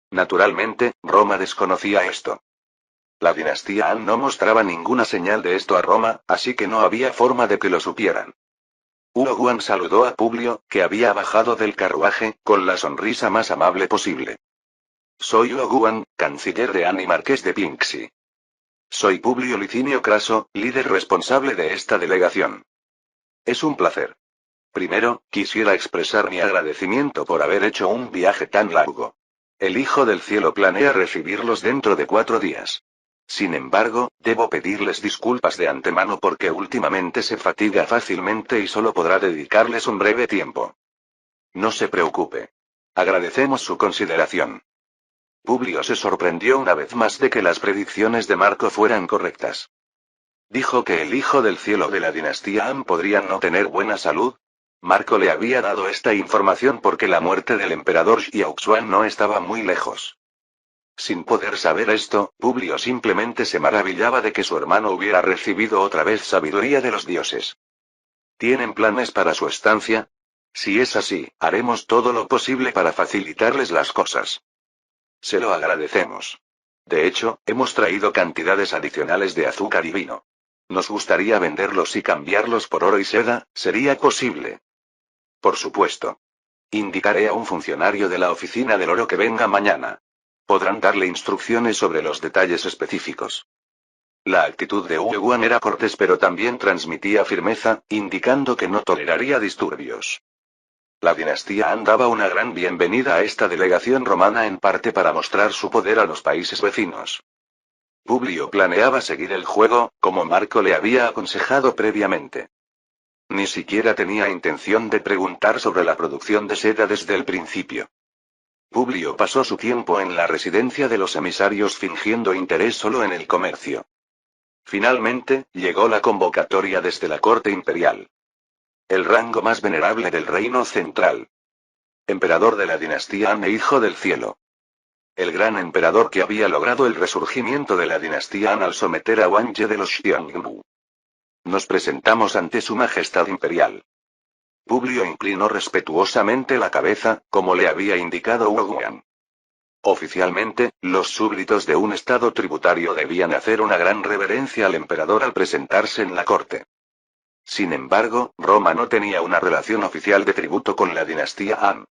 Naturalmente, Roma desconocía esto. La dinastía Han no mostraba ninguna señal de esto a Roma, así que no había forma de que lo supieran. Yuan saludó a Publio, que había bajado del carruaje, con la sonrisa más amable posible. Soy Yuan, canciller de Han y marqués de Pinxi. Soy Publio Licinio Craso, líder responsable de esta delegación. Es un placer. Primero, quisiera expresar mi agradecimiento por haber hecho un viaje tan largo. El Hijo del Cielo planea recibirlos dentro de 4 días. Sin embargo, debo pedirles disculpas de antemano porque últimamente se fatiga fácilmente y solo podrá dedicarles un breve tiempo. No se preocupe. Agradecemos su consideración. Publio se sorprendió una vez más de que las predicciones de Marco fueran correctas. Dijo que el Hijo del Cielo de la dinastía Han podría no tener buena salud. Marco le había dado esta información porque la muerte del emperador Xiaoxuan no estaba muy lejos. Sin poder saber esto, Publio simplemente se maravillaba de que su hermano hubiera recibido otra vez sabiduría de los dioses. ¿Tienen planes para su estancia? Si es así, haremos todo lo posible para facilitarles las cosas. Se lo agradecemos. De hecho, hemos traído cantidades adicionales de azúcar y vino. Nos gustaría venderlos y cambiarlos por oro y seda, ¿sería posible? Por supuesto. Indicaré a un funcionario de la oficina del oro que venga mañana. Podrán darle instrucciones sobre los detalles específicos. La actitud de Wu era cortés pero también transmitía firmeza, indicando que no toleraría disturbios. La dinastía Han daba una gran bienvenida a esta delegación romana en parte para mostrar su poder a los países vecinos. Publio planeaba seguir el juego, como Marco le había aconsejado previamente. Ni siquiera tenía intención de preguntar sobre la producción de seda desde el principio. Publio pasó su tiempo en la residencia de los emisarios fingiendo interés solo en el comercio. Finalmente, llegó la convocatoria desde la corte imperial. El rango más venerable del reino central. Emperador de la dinastía Han e hijo del cielo. El gran emperador que había logrado el resurgimiento de la dinastía Han al someter a Wang Ye de los Xiongnu. Nos presentamos ante su majestad imperial. Publio inclinó respetuosamente la cabeza, como le había indicado Wu. Oficialmente, los súbditos de un estado tributario debían hacer una gran reverencia al emperador al presentarse en la corte. Sin embargo, Roma no tenía una relación oficial de tributo con la dinastía Han.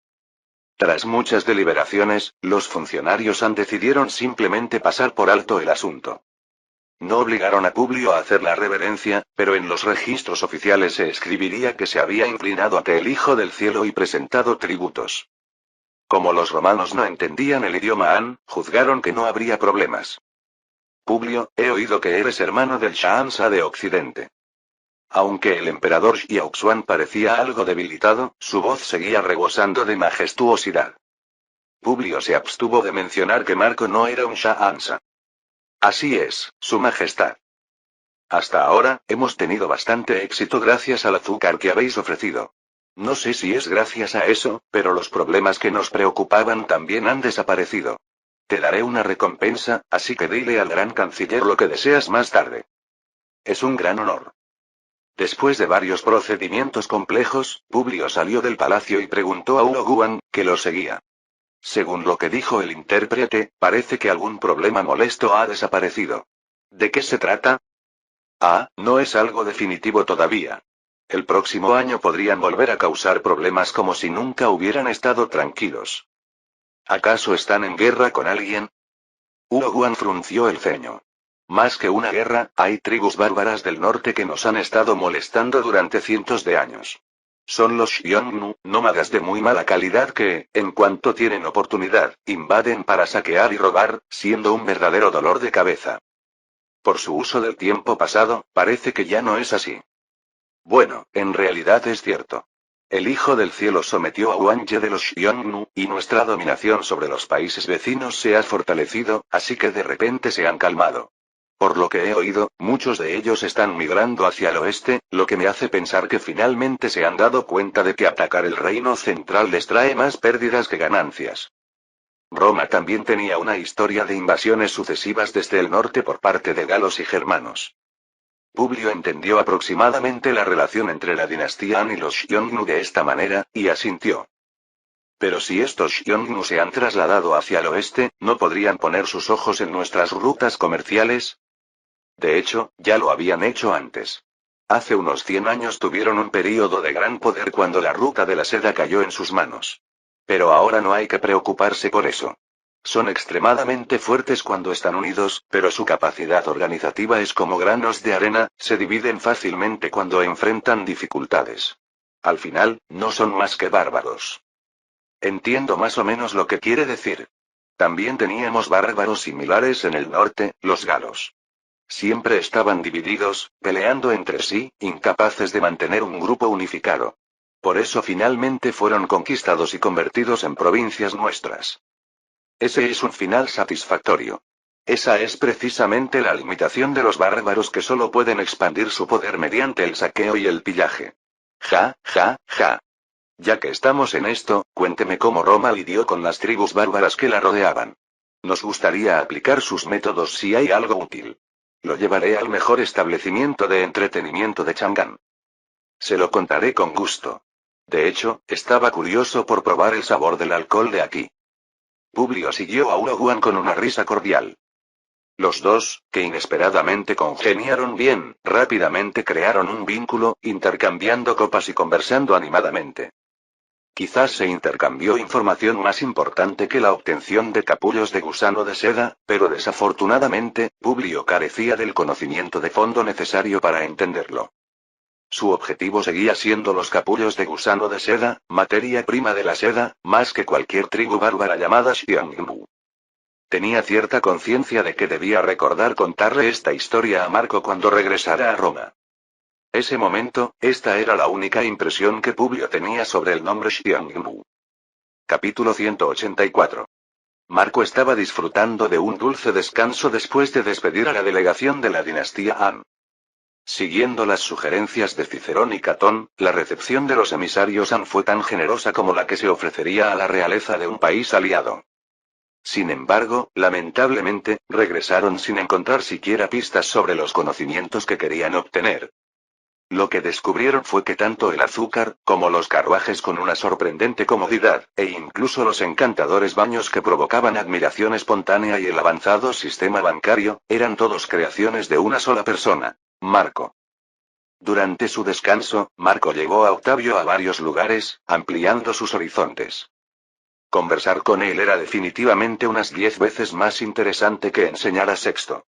Tras muchas deliberaciones, los funcionarios Han decidieron simplemente pasar por alto el asunto. No obligaron a Publio a hacer la reverencia, pero en los registros oficiales se escribiría que se había inclinado ante el Hijo del Cielo y presentado tributos. Como los romanos no entendían el idioma Han, juzgaron que no habría problemas. Publio, he oído que eres hermano del Shahansa de Occidente. Aunque el emperador Xiaoxuan parecía algo debilitado, su voz seguía rebosando de majestuosidad. Publio se abstuvo de mencionar que Marco no era un Shahansa. Así es, Su Majestad. Hasta ahora, hemos tenido bastante éxito gracias al azúcar que habéis ofrecido. No sé si es gracias a eso, pero los problemas que nos preocupaban también han desaparecido. Te daré una recompensa, así que dile al gran canciller lo que deseas más tarde. Es un gran honor. Después de varios procedimientos complejos, Publio salió del palacio y preguntó a Hugo, que lo seguía. Según lo que dijo el intérprete, parece que algún problema molesto ha desaparecido. ¿De qué se trata? No es algo definitivo todavía. El próximo año podrían volver a causar problemas como si nunca hubieran estado tranquilos. ¿Acaso están en guerra con alguien? Hugo frunció el ceño. Más que una guerra, hay tribus bárbaras del norte que nos han estado molestando durante cientos de años. Son los Xiongnu, nómadas de muy mala calidad que, en cuanto tienen oportunidad, invaden para saquear y robar, siendo un verdadero dolor de cabeza. Por su uso del tiempo pasado, parece que ya no es así. Bueno, en realidad es cierto. El Hijo del Cielo sometió a Wang Ye de los Xiongnu, y nuestra dominación sobre los países vecinos se ha fortalecido, así que de repente se han calmado. Por lo que he oído, muchos de ellos están migrando hacia el oeste, lo que me hace pensar que finalmente se han dado cuenta de que atacar el reino central les trae más pérdidas que ganancias. Roma también tenía una historia de invasiones sucesivas desde el norte por parte de galos y germanos. Publio entendió aproximadamente la relación entre la dinastía Han y los Xiongnu de esta manera, y asintió. Pero si estos Xiongnu se han trasladado hacia el oeste, ¿no podrían poner sus ojos en nuestras rutas comerciales? De hecho, ya lo habían hecho antes. Hace unos 100 años tuvieron un período de gran poder cuando la ruta de la seda cayó en sus manos. Pero ahora no hay que preocuparse por eso. Son extremadamente fuertes cuando están unidos, pero su capacidad organizativa es como granos de arena, se dividen fácilmente cuando enfrentan dificultades. Al final, no son más que bárbaros. Entiendo más o menos lo que quiere decir. También teníamos bárbaros similares en el norte, los galos. Siempre estaban divididos, peleando entre sí, incapaces de mantener un grupo unificado. Por eso finalmente fueron conquistados y convertidos en provincias nuestras. Ese es un final satisfactorio. Esa es precisamente la limitación de los bárbaros que solo pueden expandir su poder mediante el saqueo y el pillaje. Ja, ja, ja. Ya que estamos en esto, cuénteme cómo Roma lidió con las tribus bárbaras que la rodeaban. Nos gustaría aplicar sus métodos si hay algo útil. Lo llevaré al mejor establecimiento de entretenimiento de Chang'an. Se lo contaré con gusto. De hecho, estaba curioso por probar el sabor del alcohol de aquí. Publio siguió a Hugo con una risa cordial. Los dos, que inesperadamente congeniaron bien, rápidamente crearon un vínculo, intercambiando copas y conversando animadamente. Quizás se intercambió información más importante que la obtención de capullos de gusano de seda, pero desafortunadamente, Publio carecía del conocimiento de fondo necesario para entenderlo. Su objetivo seguía siendo los capullos de gusano de seda, materia prima de la seda, más que cualquier tribu bárbara llamada Xiongnu. Tenía cierta conciencia de que debía recordar contarle esta historia a Marco cuando regresara a Roma. Ese momento, esta era la única impresión que Publio tenía sobre el nombre Xiongnu. Capítulo 184. Marco estaba disfrutando de un dulce descanso después de despedir a la delegación de la dinastía Han. Siguiendo las sugerencias de Cicerón y Catón, la recepción de los emisarios Han fue tan generosa como la que se ofrecería a la realeza de un país aliado. Sin embargo, lamentablemente, regresaron sin encontrar siquiera pistas sobre los conocimientos que querían obtener. Lo que descubrieron fue que tanto el azúcar, como los carruajes con una sorprendente comodidad, e incluso los encantadores baños que provocaban admiración espontánea y el avanzado sistema bancario, eran todos creaciones de una sola persona, Marco. Durante su descanso, Marco llevó a Octavio a varios lugares, ampliando sus horizontes. Conversar con él era definitivamente unas 10 veces más interesante que enseñar a Sexto.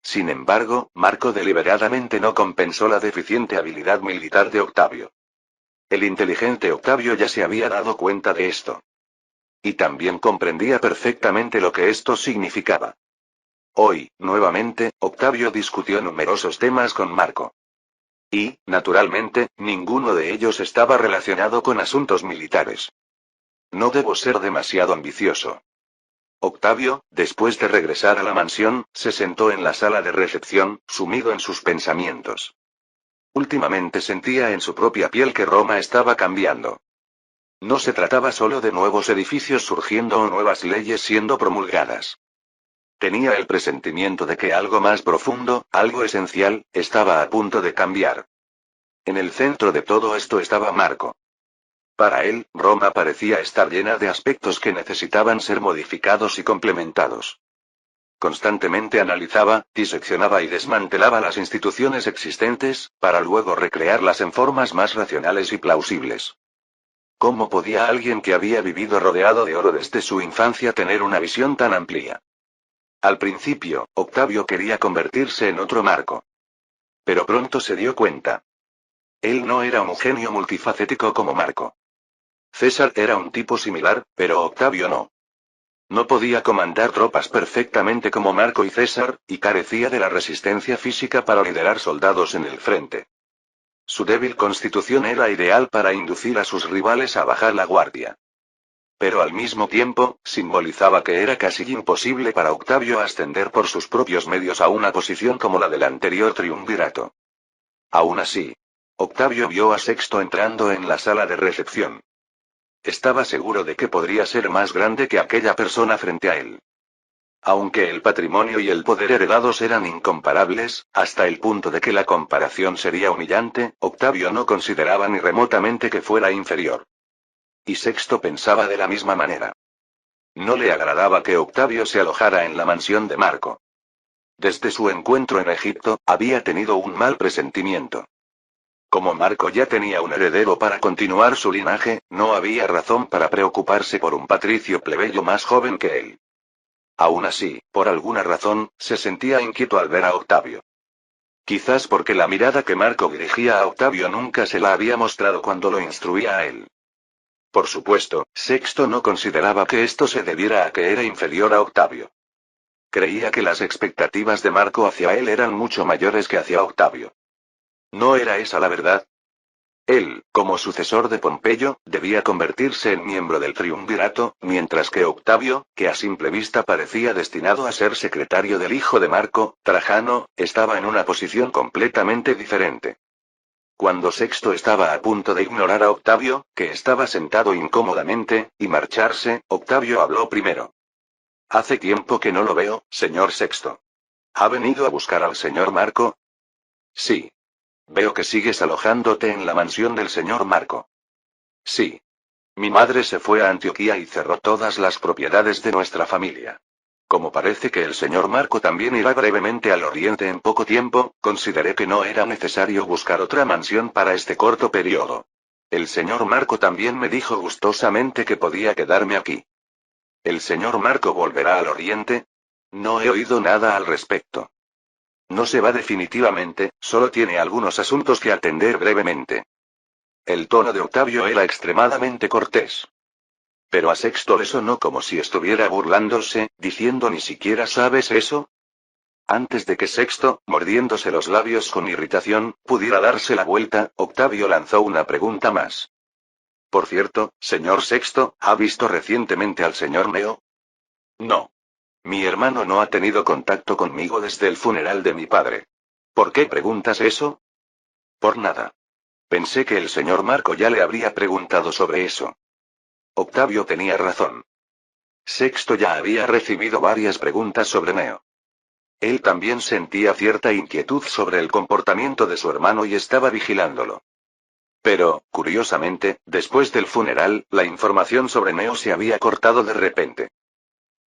Sin embargo, Marco deliberadamente no compensó la deficiente habilidad militar de Octavio. El inteligente Octavio ya se había dado cuenta de esto. Y también comprendía perfectamente lo que esto significaba. Hoy, nuevamente, Octavio discutió numerosos temas con Marco. Y, naturalmente, ninguno de ellos estaba relacionado con asuntos militares. No debo ser demasiado ambicioso. Octavio, después de regresar a la mansión, se sentó en la sala de recepción, sumido en sus pensamientos. Últimamente sentía en su propia piel que Roma estaba cambiando. No se trataba solo de nuevos edificios surgiendo o nuevas leyes siendo promulgadas. Tenía el presentimiento de que algo más profundo, algo esencial, estaba a punto de cambiar. En el centro de todo esto estaba Marco. Para él, Roma parecía estar llena de aspectos que necesitaban ser modificados y complementados. Constantemente analizaba, diseccionaba y desmantelaba las instituciones existentes, para luego recrearlas en formas más racionales y plausibles. ¿Cómo podía alguien que había vivido rodeado de oro desde su infancia tener una visión tan amplia? Al principio, Octavio quería convertirse en otro Marco. Pero pronto se dio cuenta. Él no era un genio multifacético como Marco. César era un tipo similar, pero Octavio no. No podía comandar tropas perfectamente como Marco y César, y carecía de la resistencia física para liderar soldados en el frente. Su débil constitución era ideal para inducir a sus rivales a bajar la guardia. Pero al mismo tiempo, simbolizaba que era casi imposible para Octavio ascender por sus propios medios a una posición como la del anterior triunvirato. Aún así, Octavio vio a Sexto entrando en la sala de recepción. Estaba seguro de que podría ser más grande que aquella persona frente a él. Aunque el patrimonio y el poder heredados eran incomparables, hasta el punto de que la comparación sería humillante, Octavio no consideraba ni remotamente que fuera inferior. Y Sexto pensaba de la misma manera. No le agradaba que Octavio se alojara en la mansión de Marco. Desde su encuentro en Egipto, había tenido un mal presentimiento. Como Marco ya tenía un heredero para continuar su linaje, no había razón para preocuparse por un patricio plebeyo más joven que él. Aún así, por alguna razón, se sentía inquieto al ver a Octavio. Quizás porque la mirada que Marco dirigía a Octavio nunca se la había mostrado cuando lo instruía a él. Por supuesto, Sexto no consideraba que esto se debiera a que era inferior a Octavio. Creía que las expectativas de Marco hacia él eran mucho mayores que hacia Octavio. ¿No era esa la verdad? Él, como sucesor de Pompeyo, debía convertirse en miembro del triunvirato, mientras que Octavio, que a simple vista parecía destinado a ser secretario del hijo de Marco, Trajano, estaba en una posición completamente diferente. Cuando Sexto estaba a punto de ignorar a Octavio, que estaba sentado incómodamente, y marcharse, Octavio habló primero. Hace tiempo que no lo veo, señor Sexto. ¿Ha venido a buscar al señor Marco? Sí. Veo que sigues alojándote en la mansión del señor Marco. Sí. Mi madre se fue a Antioquía y cerró todas las propiedades de nuestra familia. Como parece que el señor Marco también irá brevemente al oriente en poco tiempo, consideré que no era necesario buscar otra mansión para este corto periodo. El señor Marco también me dijo gustosamente que podía quedarme aquí. ¿El señor Marco volverá al Oriente? No he oído nada al respecto. No se va definitivamente, solo tiene algunos asuntos que atender brevemente. El tono de Octavio era extremadamente cortés. Pero a Sexto le sonó como si estuviera burlándose, diciendo ¿ni siquiera sabes eso? Antes de que Sexto, mordiéndose los labios con irritación, pudiera darse la vuelta, Octavio lanzó una pregunta más. Por cierto, señor Sexto, ¿ha visto recientemente al señor Neo? No. Mi hermano no ha tenido contacto conmigo desde el funeral de mi padre. ¿Por qué preguntas eso? Por nada. Pensé que el señor Marco ya le habría preguntado sobre eso. Octavio tenía razón. Sexto ya había recibido varias preguntas sobre Neo. Él también sentía cierta inquietud sobre el comportamiento de su hermano y estaba vigilándolo. Pero, curiosamente, después del funeral, la información sobre Neo se había cortado de repente.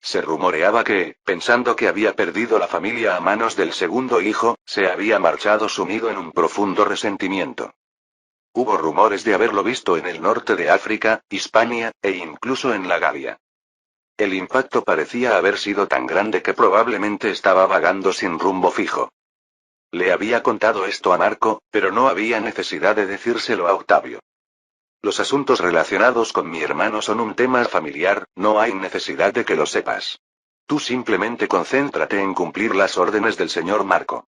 Se rumoreaba que, pensando que había perdido la familia a manos del segundo hijo, se había marchado sumido en un profundo resentimiento. Hubo rumores de haberlo visto en el norte de África, Hispania, e incluso en la Galia. El impacto parecía haber sido tan grande que probablemente estaba vagando sin rumbo fijo. Le había contado esto a Marco, pero no había necesidad de decírselo a Octavio. Los asuntos relacionados con mi hermano son un tema familiar, no hay necesidad de que lo sepas. Tú simplemente concéntrate en cumplir las órdenes del señor Marco.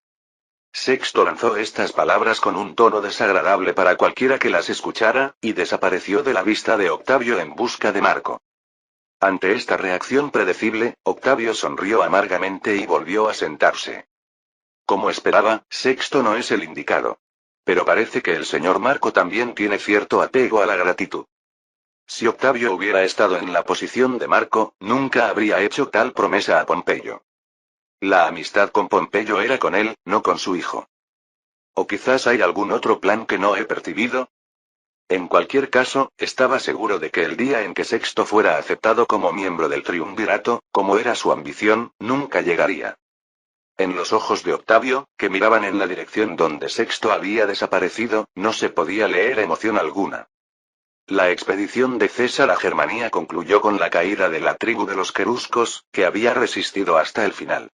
Sexto lanzó estas palabras con un tono desagradable para cualquiera que las escuchara, y desapareció de la vista de Octavio en busca de Marco. Ante esta reacción predecible, Octavio sonrió amargamente y volvió a sentarse. Como esperaba, Sexto no es el indicado. Pero parece que el señor Marco también tiene cierto apego a la gratitud. Si Octavio hubiera estado en la posición de Marco, nunca habría hecho tal promesa a Pompeyo. La amistad con Pompeyo era con él, no con su hijo. ¿O quizás hay algún otro plan que no he percibido? En cualquier caso, estaba seguro de que el día en que Sexto fuera aceptado como miembro del triunvirato, como era su ambición, nunca llegaría. En los ojos de Octavio, que miraban en la dirección donde Sexto había desaparecido, no se podía leer emoción alguna. La expedición de César a Germania concluyó con la caída de la tribu de los queruscos, que había resistido hasta el final.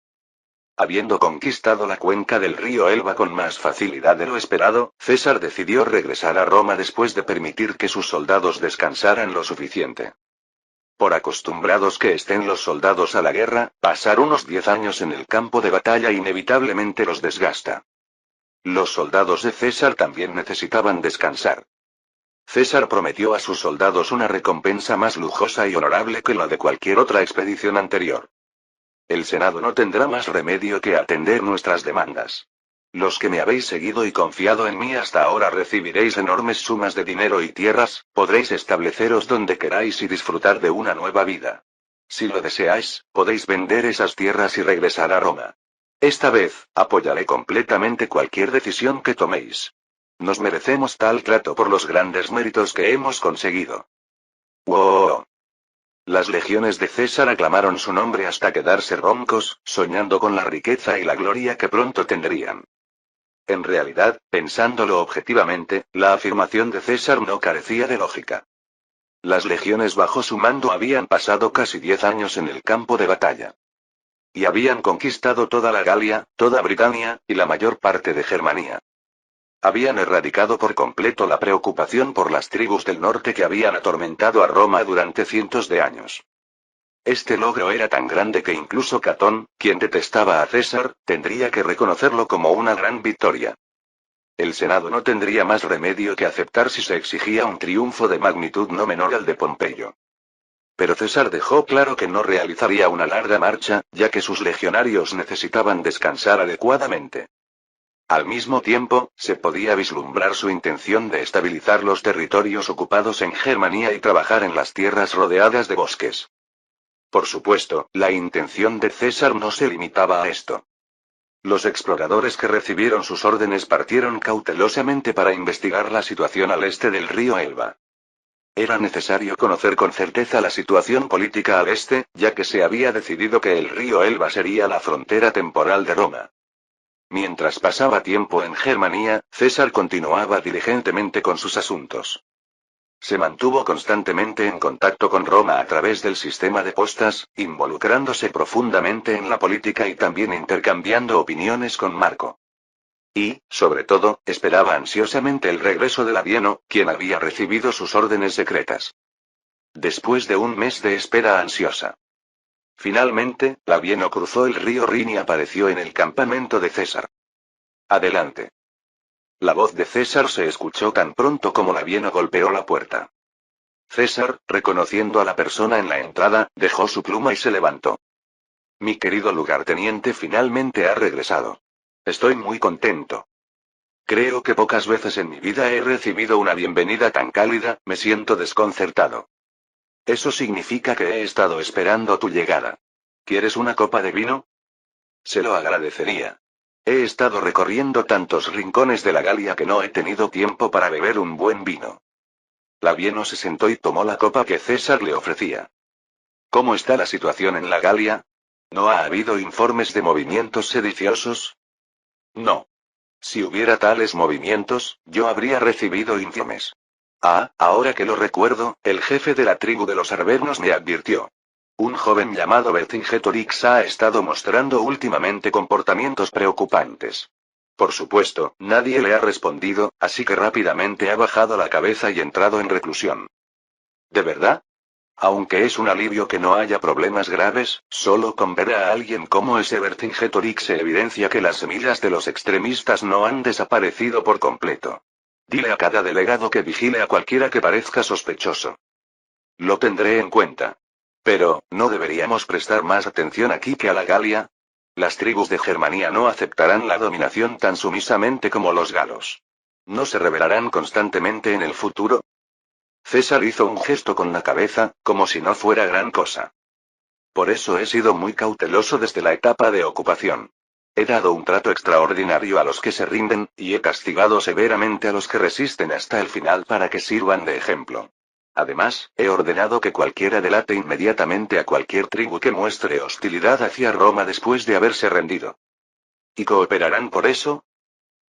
Habiendo conquistado la cuenca del río Elba con más facilidad de lo esperado, César decidió regresar a Roma después de permitir que sus soldados descansaran lo suficiente. Por acostumbrados que estén los soldados a la guerra, pasar unos 10 años en el campo de batalla inevitablemente los desgasta. Los soldados de César también necesitaban descansar. César prometió a sus soldados una recompensa más lujosa y honorable que la de cualquier otra expedición anterior. El Senado no tendrá más remedio que atender nuestras demandas. Los que me habéis seguido y confiado en mí hasta ahora recibiréis enormes sumas de dinero y tierras, podréis estableceros donde queráis y disfrutar de una nueva vida. Si lo deseáis, podéis vender esas tierras y regresar a Roma. Esta vez, apoyaré completamente cualquier decisión que toméis. Nos merecemos tal trato por los grandes méritos que hemos conseguido. ¡Wow! Las legiones de César aclamaron su nombre hasta quedarse roncos, soñando con la riqueza y la gloria que pronto tendrían. En realidad, pensándolo objetivamente, la afirmación de César no carecía de lógica. Las legiones bajo su mando habían pasado casi 10 años en el campo de batalla. Y habían conquistado toda la Galia, toda Britania, y la mayor parte de Germania. Habían erradicado por completo la preocupación por las tribus del norte que habían atormentado a Roma durante cientos de años. Este logro era tan grande que incluso Catón, quien detestaba a César, tendría que reconocerlo como una gran victoria. El Senado no tendría más remedio que aceptar si se exigía un triunfo de magnitud no menor al de Pompeyo. Pero César dejó claro que no realizaría una larga marcha, ya que sus legionarios necesitaban descansar adecuadamente. Al mismo tiempo, se podía vislumbrar su intención de estabilizar los territorios ocupados en Germania y trabajar en las tierras rodeadas de bosques. Por supuesto, la intención de César no se limitaba a esto. Los exploradores que recibieron sus órdenes partieron cautelosamente para investigar la situación al este del río Elba. Era necesario conocer con certeza la situación política al este, ya que se había decidido que el río Elba sería la frontera temporal de Roma. Mientras pasaba tiempo en Germania, César continuaba diligentemente con sus asuntos. Se mantuvo constantemente en contacto con Roma a través del sistema de postas, involucrándose profundamente en la política y también intercambiando opiniones con Marco. Y, sobre todo, esperaba ansiosamente el regreso de Labieno, quien había recibido sus órdenes secretas. Después de un mes de espera ansiosa. Finalmente, Labieno cruzó el río Rin y apareció en el campamento de César. Adelante. La voz de César se escuchó tan pronto como Labieno golpeó la puerta. César, reconociendo a la persona en la entrada, dejó su pluma y se levantó. Mi querido lugarteniente finalmente ha regresado. Estoy muy contento. Creo que pocas veces en mi vida he recibido una bienvenida tan cálida, me siento desconcertado. Eso significa que he estado esperando tu llegada. ¿Quieres una copa de vino? Se lo agradecería. He estado recorriendo tantos rincones de la Galia que no he tenido tiempo para beber un buen vino. Labieno se sentó y tomó la copa que César le ofrecía. ¿Cómo está la situación en la Galia? ¿No ha habido informes de movimientos sediciosos? No. Si hubiera tales movimientos, yo habría recibido informes. Ah, ahora que lo recuerdo, el jefe de la tribu de los Arvernos me advirtió. Un joven llamado Vercingetorix ha estado mostrando últimamente comportamientos preocupantes. Por supuesto, nadie le ha respondido, así que rápidamente ha bajado la cabeza y entrado en reclusión. ¿De verdad? Aunque es un alivio que no haya problemas graves, solo con ver a alguien como ese Vercingetorix se evidencia que las semillas de los extremistas no han desaparecido por completo. Dile a cada delegado que vigile a cualquiera que parezca sospechoso. Lo tendré en cuenta. Pero, ¿no deberíamos prestar más atención aquí que a la Galia? Las tribus de Germania no aceptarán la dominación tan sumisamente como los galos. ¿No se rebelarán constantemente en el futuro? César hizo un gesto con la cabeza, como si no fuera gran cosa. Por eso he sido muy cauteloso desde la etapa de ocupación. He dado un trato extraordinario a los que se rinden, y he castigado severamente a los que resisten hasta el final para que sirvan de ejemplo. Además, he ordenado que cualquiera delate inmediatamente a cualquier tribu que muestre hostilidad hacia Roma después de haberse rendido. ¿Y cooperarán por eso?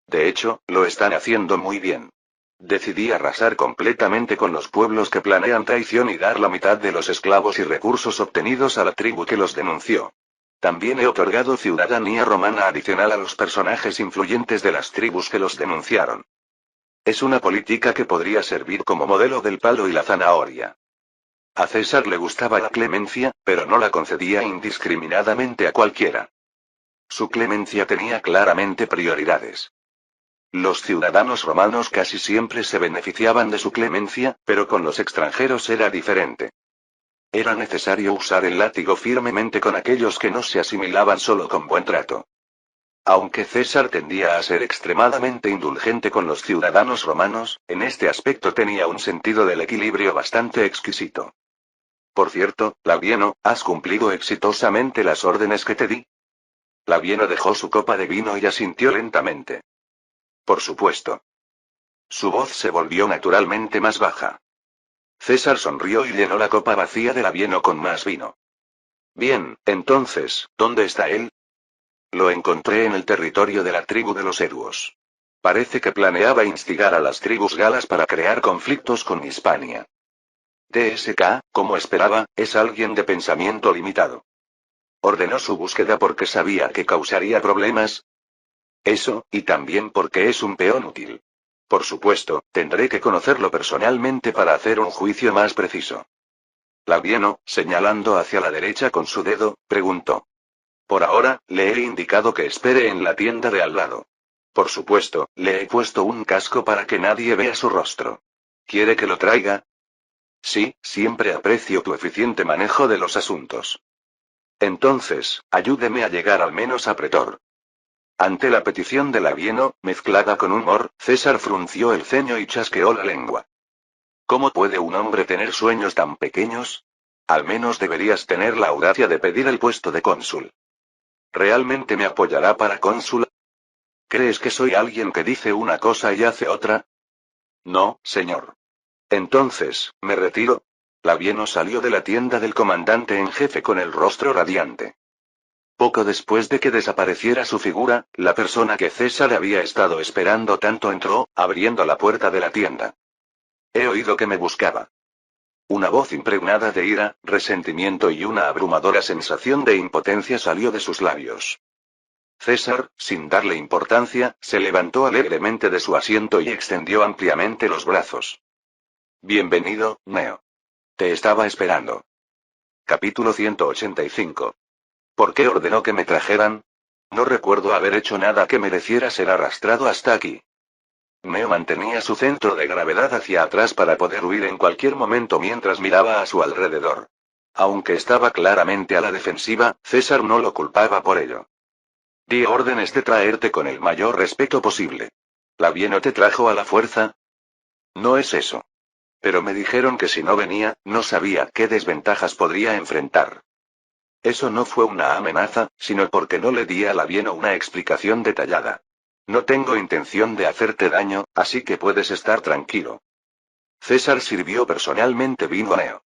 De hecho, lo están haciendo muy bien. Decidí arrasar completamente con los pueblos que planean traición y dar la mitad de los esclavos y recursos obtenidos a la tribu que los denunció. También he otorgado ciudadanía romana adicional a los personajes influyentes de las tribus que los denunciaron. Es una política que podría servir como modelo del palo y la zanahoria. A César le gustaba la clemencia, pero no la concedía indiscriminadamente a cualquiera. Su clemencia tenía claramente prioridades. Los ciudadanos romanos casi siempre se beneficiaban de su clemencia, pero con los extranjeros era diferente. Era necesario usar el látigo firmemente con aquellos que no se asimilaban solo con buen trato. Aunque César tendía a ser extremadamente indulgente con los ciudadanos romanos, en este aspecto tenía un sentido del equilibrio bastante exquisito. Por cierto, Labieno, ¿has cumplido exitosamente las órdenes que te di? Labieno dejó su copa de vino y asintió lentamente. Por supuesto. Su voz se volvió naturalmente más baja. César sonrió y llenó la copa vacía de Labieno con más vino. Bien, entonces, ¿dónde está él? Lo encontré en el territorio de la tribu de los Eduos. Parece que planeaba instigar a las tribus galas para crear conflictos con Hispania. TSK, como esperaba, es alguien de pensamiento limitado. Ordenó su búsqueda porque sabía que causaría problemas. Eso, y también porque es un peón útil. Por supuesto, tendré que conocerlo personalmente para hacer un juicio más preciso. Labieno, señalando hacia la derecha con su dedo, preguntó. Por ahora, le he indicado que espere en la tienda de al lado. Por supuesto, le he puesto un casco para que nadie vea su rostro. ¿Quiere que lo traiga? Sí, siempre aprecio tu eficiente manejo de los asuntos. Entonces, ayúdeme a llegar al menos a Pretor. Ante la petición de Labieno, mezclada con humor, César frunció el ceño y chasqueó la lengua. ¿Cómo puede un hombre tener sueños tan pequeños? Al menos deberías tener la audacia de pedir el puesto de cónsul. ¿Realmente me apoyará para cónsul? ¿Crees que soy alguien que dice una cosa y hace otra? No, señor. Entonces, ¿me retiro? Labieno salió de la tienda del comandante en jefe con el rostro radiante. Poco después de que desapareciera su figura, la persona que César había estado esperando tanto entró, abriendo la puerta de la tienda. He oído que me buscaba. Una voz impregnada de ira, resentimiento y una abrumadora sensación de impotencia salió de sus labios. César, sin darle importancia, se levantó alegremente de su asiento y extendió ampliamente los brazos. Bienvenido, Neo. Te estaba esperando. Capítulo 185. ¿Por qué ordenó que me trajeran? No recuerdo haber hecho nada que mereciera ser arrastrado hasta aquí. Neo mantenía su centro de gravedad hacia atrás para poder huir en cualquier momento mientras miraba a su alrededor. Aunque estaba claramente a la defensiva, César no lo culpaba por ello. Di órdenes de traerte con el mayor respeto posible. ¿Labieno te trajo a la fuerza? No es eso. Pero me dijeron que si no venía, no sabía qué desventajas podría enfrentar. Eso no fue una amenaza, sino porque no le di a Labieno una explicación detallada. No tengo intención de hacerte daño, así que puedes estar tranquilo. César sirvió personalmente vino a Neo.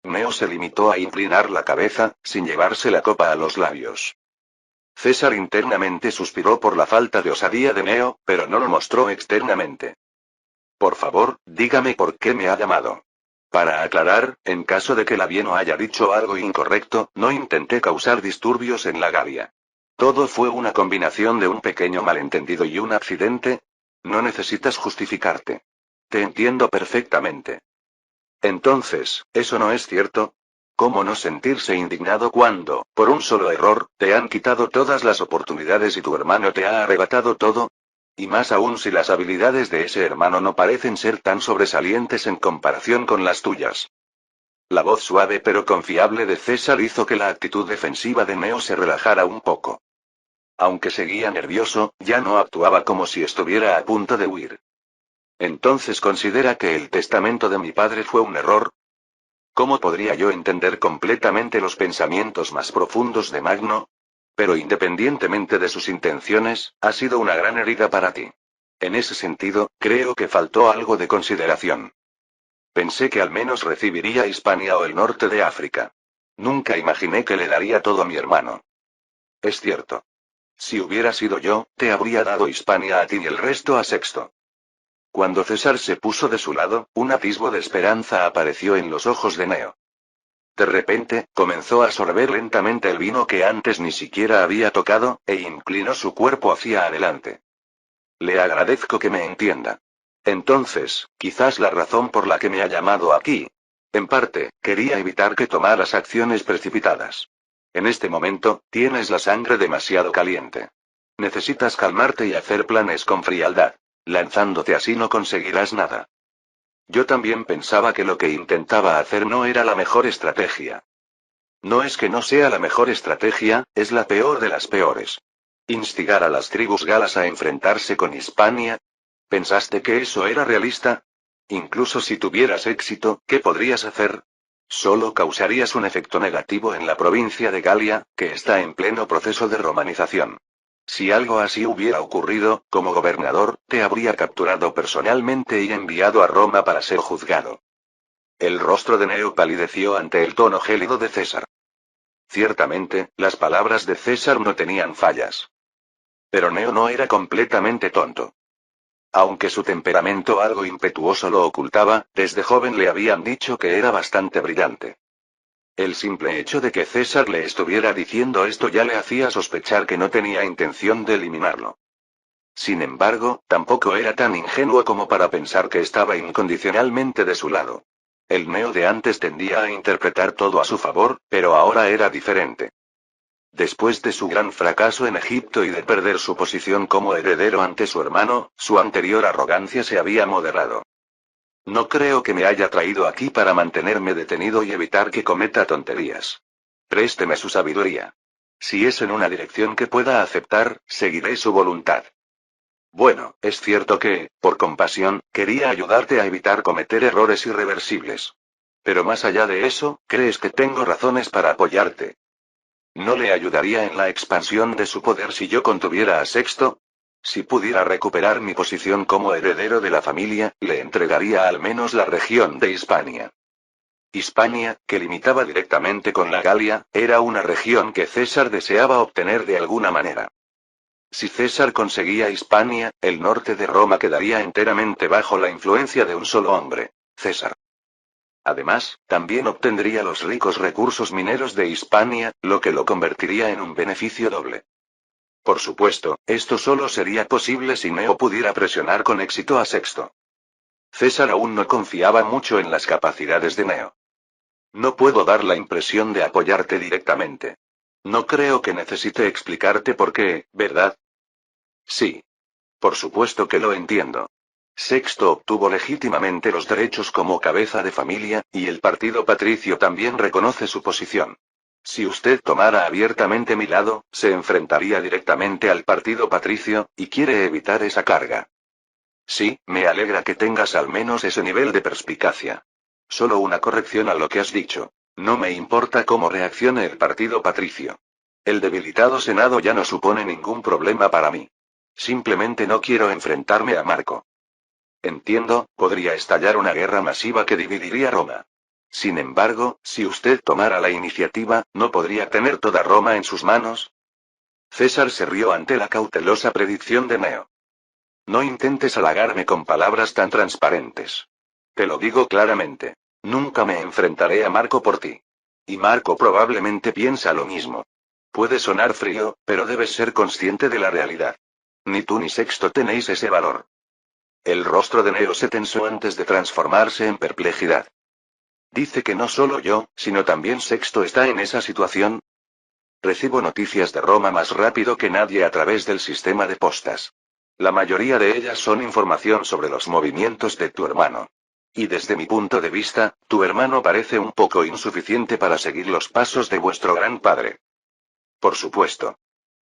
Neo se limitó a inclinar la cabeza, sin llevarse la copa a los labios. César internamente suspiró por la falta de osadía de Neo, pero no lo mostró externamente. Por favor, dígame por qué me ha llamado. Para aclarar, en caso de que Labieno haya dicho algo incorrecto, no intenté causar disturbios en la Galia. Todo fue una combinación de un pequeño malentendido y un accidente. No necesitas justificarte. Te entiendo perfectamente. Entonces, ¿eso no es cierto? ¿Cómo no sentirse indignado cuando, por un solo error, te han quitado todas las oportunidades y tu hermano te ha arrebatado todo? Y más aún si las habilidades de ese hermano no parecen ser tan sobresalientes en comparación con las tuyas. La voz suave pero confiable de César hizo que la actitud defensiva de Neo se relajara un poco. Aunque seguía nervioso, ya no actuaba como si estuviera a punto de huir. ¿Entonces considera que el testamento de mi padre fue un error? ¿Cómo podría yo entender completamente los pensamientos más profundos de Magno? Pero independientemente de sus intenciones, ha sido una gran herida para ti. En ese sentido, creo que faltó algo de consideración. Pensé que al menos recibiría Hispania o el norte de África. Nunca imaginé que le daría todo a mi hermano. Es cierto. Si hubiera sido yo, te habría dado Hispania a ti y el resto a Sexto. Cuando César se puso de su lado, un atisbo de esperanza apareció en los ojos de Neo. De repente, comenzó a sorber lentamente el vino que antes ni siquiera había tocado, e inclinó su cuerpo hacia adelante. Le agradezco que me entienda. Entonces, quizás la razón por la que me ha llamado aquí. En parte, quería evitar que tomaras acciones precipitadas. En este momento, tienes la sangre demasiado caliente. Necesitas calmarte y hacer planes con frialdad. Lanzándote así no conseguirás nada. Yo también pensaba que lo que intentaba hacer no era la mejor estrategia. No es que no sea la mejor estrategia, es la peor de las peores. Instigar a las tribus galas a enfrentarse con Hispania. ¿Pensaste que eso era realista? Incluso si tuvieras éxito, ¿qué podrías hacer? Solo causarías un efecto negativo en la provincia de Galia, que está en pleno proceso de romanización. Si algo así hubiera ocurrido, como gobernador, te habría capturado personalmente y enviado a Roma para ser juzgado. El rostro de Neo palideció ante el tono gélido de César. Ciertamente, las palabras de César no tenían fallas. Pero Neo no era completamente tonto. Aunque su temperamento algo impetuoso lo ocultaba, desde joven le habían dicho que era bastante brillante. El simple hecho de que César le estuviera diciendo esto ya le hacía sospechar que no tenía intención de eliminarlo. Sin embargo, tampoco era tan ingenuo como para pensar que estaba incondicionalmente de su lado. El Neo de antes tendía a interpretar todo a su favor, pero ahora era diferente. Después de su gran fracaso en Egipto y de perder su posición como heredero ante su hermano, su anterior arrogancia se había moderado. No creo que me haya traído aquí para mantenerme detenido y evitar que cometa tonterías. Présteme su sabiduría. Si es en una dirección que pueda aceptar, seguiré su voluntad. Bueno, es cierto que, por compasión, quería ayudarte a evitar cometer errores irreversibles. Pero más allá de eso, ¿crees que tengo razones para apoyarte? ¿No le ayudaría en la expansión de su poder si yo contuviera a Sexto? Si pudiera recuperar mi posición como heredero de la familia, le entregaría al menos la región de Hispania. Hispania, que limitaba directamente con la Galia, era una región que César deseaba obtener de alguna manera. Si César conseguía Hispania, el norte de Roma quedaría enteramente bajo la influencia de un solo hombre, César. Además, también obtendría los ricos recursos mineros de Hispania, lo que lo convertiría en un beneficio doble. Por supuesto, esto solo sería posible si Neo pudiera presionar con éxito a Sexto. César aún no confiaba mucho en las capacidades de Neo. No puedo dar la impresión de apoyarte directamente. No creo que necesite explicarte por qué, ¿verdad? Sí. Por supuesto que lo entiendo. Sexto obtuvo legítimamente los derechos como cabeza de familia, y el partido patricio también reconoce su posición. Si usted tomara abiertamente mi lado, se enfrentaría directamente al partido patricio, y quiere evitar esa carga. Sí, me alegra que tengas al menos ese nivel de perspicacia. Solo una corrección a lo que has dicho. No me importa cómo reaccione el partido patricio. El debilitado Senado ya no supone ningún problema para mí. Simplemente no quiero enfrentarme a Marco. Entiendo, podría estallar una guerra masiva que dividiría Roma. Sin embargo, si usted tomara la iniciativa, ¿no podría tener toda Roma en sus manos? César se rió ante la cautelosa predicción de Neo. No intentes halagarme con palabras tan transparentes. Te lo digo claramente. Nunca me enfrentaré a Marco por ti. Y Marco probablemente piensa lo mismo. Puede sonar frío, pero debes ser consciente de la realidad. Ni tú ni Sexto tenéis ese valor. El rostro de Neo se tensó antes de transformarse en perplejidad. Dice que no solo yo, sino también Sexto está en esa situación. Recibo noticias de Roma más rápido que nadie a través del sistema de postas. La mayoría de ellas son información sobre los movimientos de tu hermano. Y desde mi punto de vista, tu hermano parece un poco insuficiente para seguir los pasos de vuestro gran padre. Por supuesto.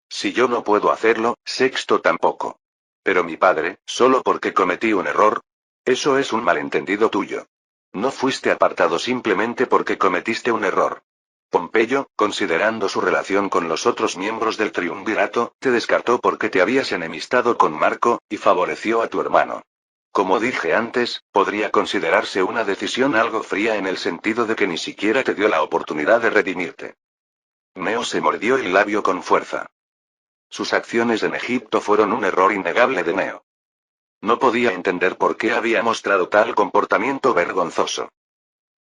Si yo no puedo hacerlo, Sexto tampoco. Pero mi padre, solo porque cometí un error. Eso es un malentendido tuyo. No fuiste apartado simplemente porque cometiste un error. Pompeyo, considerando su relación con los otros miembros del triunvirato, te descartó porque te habías enemistado con Marco, y favoreció a tu hermano. Como dije antes, podría considerarse una decisión algo fría en el sentido de que ni siquiera te dio la oportunidad de redimirte. Neo se mordió el labio con fuerza. Sus acciones en Egipto fueron un error innegable de Neo. No podía entender por qué había mostrado tal comportamiento vergonzoso.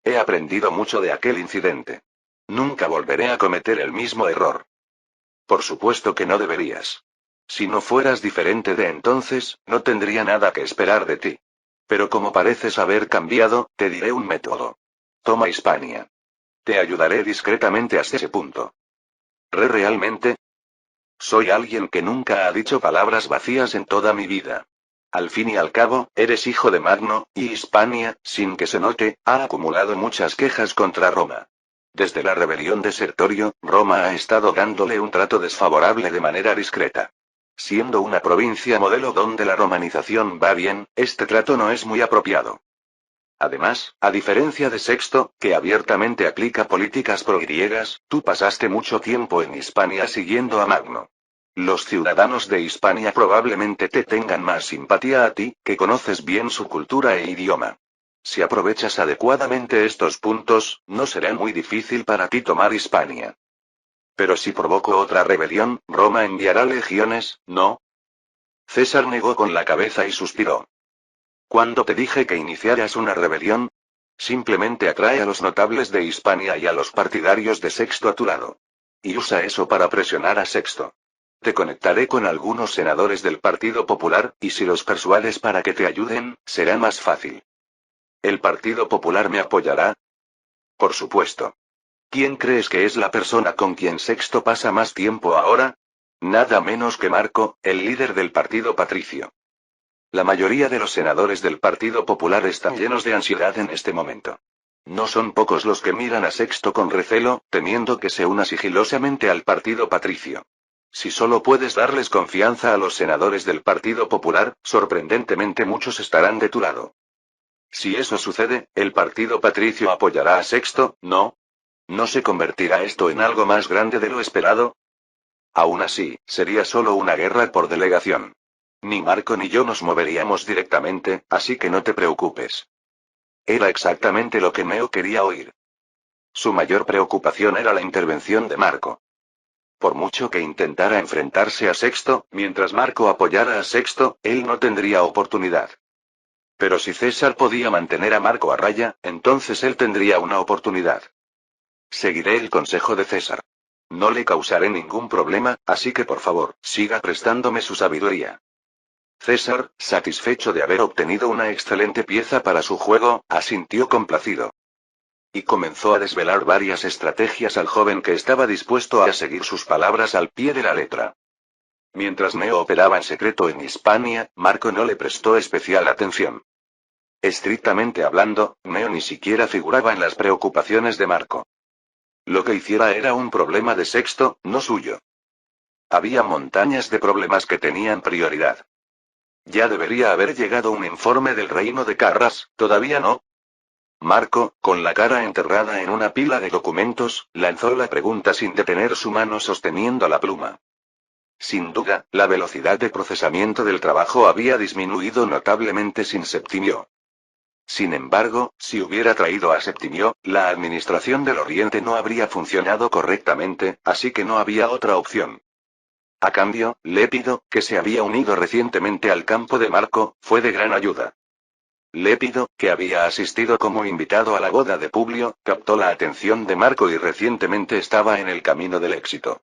He aprendido mucho de aquel incidente. Nunca volveré a cometer el mismo error. Por supuesto que no deberías. Si no fueras diferente de entonces, no tendría nada que esperar de ti. Pero como pareces haber cambiado, te diré un método. Toma Hispania. Te ayudaré discretamente hasta ese punto. ¿Realmente? Soy alguien que nunca ha dicho palabras vacías en toda mi vida. Al fin y al cabo, eres hijo de Magno, y Hispania, sin que se note, ha acumulado muchas quejas contra Roma. Desde la rebelión de Sertorio, Roma ha estado dándole un trato desfavorable de manera discreta. Siendo una provincia modelo donde la romanización va bien, este trato no es muy apropiado. Además, a diferencia de Sexto, que abiertamente aplica políticas progriegas, tú pasaste mucho tiempo en Hispania siguiendo a Magno. Los ciudadanos de Hispania probablemente te tengan más simpatía a ti, que conoces bien su cultura e idioma. Si aprovechas adecuadamente estos puntos, no será muy difícil para ti tomar Hispania. Pero si provoco otra rebelión, Roma enviará legiones, ¿no? César negó con la cabeza y suspiró. ¿Cuándo te dije que iniciaras una rebelión? Simplemente atrae a los notables de Hispania y a los partidarios de Sexto a tu lado. Y usa eso para presionar a Sexto. Te conectaré con algunos senadores del Partido Popular, y si los persuades para que te ayuden, será más fácil. ¿El Partido Popular me apoyará? Por supuesto. ¿Quién crees que es la persona con quien Sexto pasa más tiempo ahora? Nada menos que Marco, el líder del Partido Patricio. La mayoría de los senadores del Partido Popular están llenos de ansiedad en este momento. No son pocos los que miran a Sexto con recelo, temiendo que se una sigilosamente al Partido Patricio. Si solo puedes darles confianza a los senadores del Partido Popular, sorprendentemente muchos estarán de tu lado. Si eso sucede, el Partido Patricio apoyará a Sexto, ¿no? ¿No se convertirá esto en algo más grande de lo esperado? Aún así, sería solo una guerra por delegación. Ni Marco ni yo nos moveríamos directamente, así que no te preocupes. Era exactamente lo que Neo quería oír. Su mayor preocupación era la intervención de Marco. Por mucho que intentara enfrentarse a Sexto, mientras Marco apoyara a Sexto, él no tendría oportunidad. Pero si César podía mantener a Marco a raya, entonces él tendría una oportunidad. Seguiré el consejo de César. No le causaré ningún problema, así que por favor, siga prestándome su sabiduría. César, satisfecho de haber obtenido una excelente pieza para su juego, asintió complacido. Y comenzó a desvelar varias estrategias al joven que estaba dispuesto a seguir sus palabras al pie de la letra. Mientras Neo operaba en secreto en Hispania, Marco no le prestó especial atención. Estrictamente hablando, Neo ni siquiera figuraba en las preocupaciones de Marco. Lo que hiciera era un problema de Sexto, no suyo. Había montañas de problemas que tenían prioridad. Ya debería haber llegado un informe del reino de Carras, ¿todavía no? Marco, con la cara enterrada en una pila de documentos, lanzó la pregunta sin detener su mano sosteniendo la pluma. Sin duda, la velocidad de procesamiento del trabajo había disminuido notablemente sin Septimio. Sin embargo, si hubiera traído a Septimio, la administración del Oriente no habría funcionado correctamente, así que no había otra opción. A cambio, Lépido, que se había unido recientemente al campo de Marco, fue de gran ayuda. Lépido, que había asistido como invitado a la boda de Publio, captó la atención de Marco y recientemente estaba en el camino del éxito.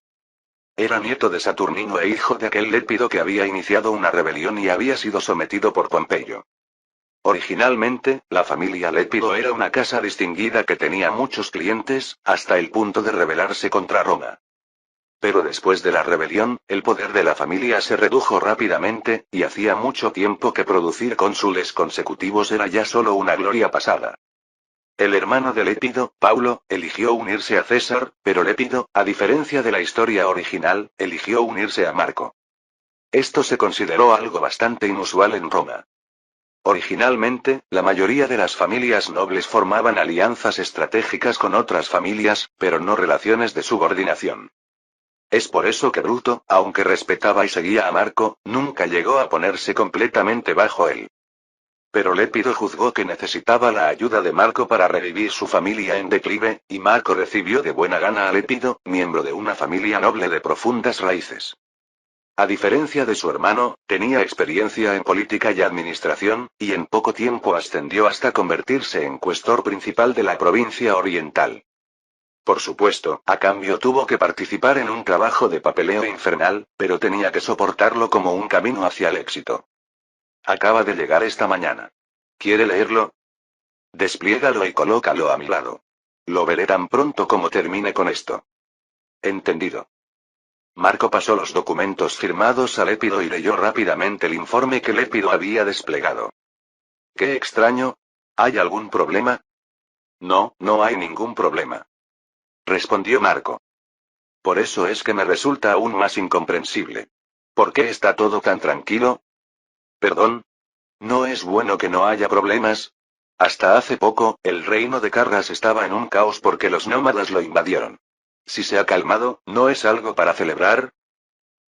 Era nieto de Saturnino e hijo de aquel Lépido que había iniciado una rebelión y había sido sometido por Pompeyo. Originalmente, la familia Lépido era una casa distinguida que tenía muchos clientes, hasta el punto de rebelarse contra Roma. Pero después de la rebelión, el poder de la familia se redujo rápidamente, y hacía mucho tiempo que producir cónsules consecutivos era ya solo una gloria pasada. El hermano de Lépido, Paulo, eligió unirse a César, pero Lépido, a diferencia de la historia original, eligió unirse a Marco. Esto se consideró algo bastante inusual en Roma. Originalmente, la mayoría de las familias nobles formaban alianzas estratégicas con otras familias, pero no relaciones de subordinación. Es por eso que Bruto, aunque respetaba y seguía a Marco, nunca llegó a ponerse completamente bajo él. Pero Lépido juzgó que necesitaba la ayuda de Marco para revivir su familia en declive, y Marco recibió de buena gana a Lépido, miembro de una familia noble de profundas raíces. A diferencia de su hermano, tenía experiencia en política y administración, y en poco tiempo ascendió hasta convertirse en cuestor principal de la provincia oriental. Por supuesto, a cambio tuvo que participar en un trabajo de papeleo infernal, pero tenía que soportarlo como un camino hacia el éxito. Acaba de llegar esta mañana. ¿Quiere leerlo? Despliégalo y colócalo a mi lado. Lo veré tan pronto como termine con esto. Entendido. Marco pasó los documentos firmados a Lépido y leyó rápidamente el informe que Lépido había desplegado. ¡Qué extraño! ¿Hay algún problema? No, no hay ningún problema. Respondió Marco. Por eso es que me resulta aún más incomprensible. ¿Por qué está todo tan tranquilo? ¿Perdón? ¿No es bueno que no haya problemas? Hasta hace poco, el reino de Carras estaba en un caos porque los nómadas lo invadieron. Si se ha calmado, ¿no es algo para celebrar?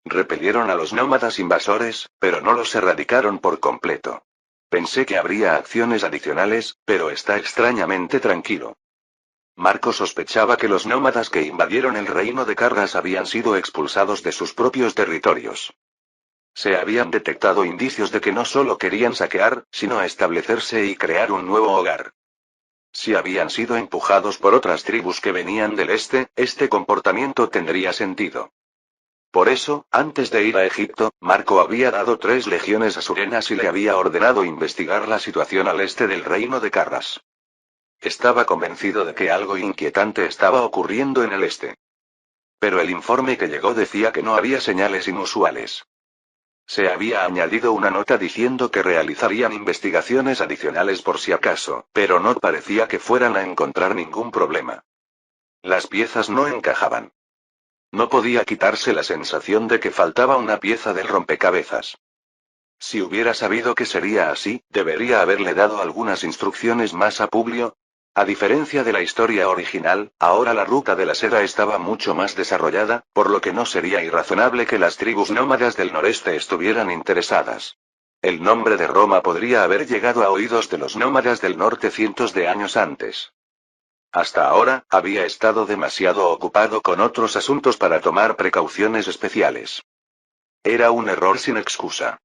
Repelieron a los nómadas invasores, pero no los erradicaron por completo. Pensé que habría acciones adicionales, pero está extrañamente tranquilo. Marco sospechaba que los nómadas que invadieron el reino de Carras habían sido expulsados de sus propios territorios. Se habían detectado indicios de que no solo querían saquear, sino establecerse y crear un nuevo hogar. Si habían sido empujados por otras tribus que venían del este comportamiento tendría sentido. Por eso, antes de ir a Egipto, Marco había dado 3 legiones a Surenas y le había ordenado investigar la situación al este del reino de Carras. Estaba convencido de que algo inquietante estaba ocurriendo en el este. Pero el informe que llegó decía que no había señales inusuales. Se había añadido una nota diciendo que realizarían investigaciones adicionales por si acaso, pero no parecía que fueran a encontrar ningún problema. Las piezas no encajaban. No podía quitarse la sensación de que faltaba una pieza del rompecabezas. Si hubiera sabido que sería así, debería haberle dado algunas instrucciones más a Publio. A diferencia de la historia original, ahora la ruta de la seda estaba mucho más desarrollada, por lo que no sería irrazonable que las tribus nómadas del noreste estuvieran interesadas. El nombre de Roma podría haber llegado a oídos de los nómadas del norte cientos de años antes. Hasta ahora, había estado demasiado ocupado con otros asuntos para tomar precauciones especiales. Era un error sin excusa.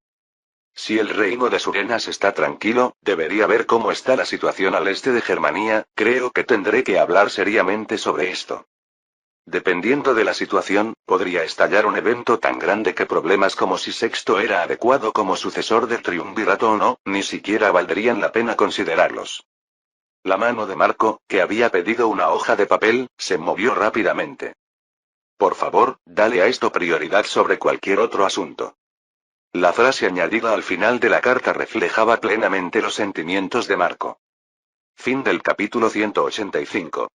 Si el reino de Surenas está tranquilo, debería ver cómo está la situación al este de Germania, creo que tendré que hablar seriamente sobre esto. Dependiendo de la situación, podría estallar un evento tan grande que problemas como si Sexto era adecuado como sucesor del triunvirato o no, ni siquiera valdrían la pena considerarlos. La mano de Marco, que había pedido una hoja de papel, se movió rápidamente. Por favor, dale a esto prioridad sobre cualquier otro asunto. La frase añadida al final de la carta reflejaba plenamente los sentimientos de Marco. Fin del capítulo 185.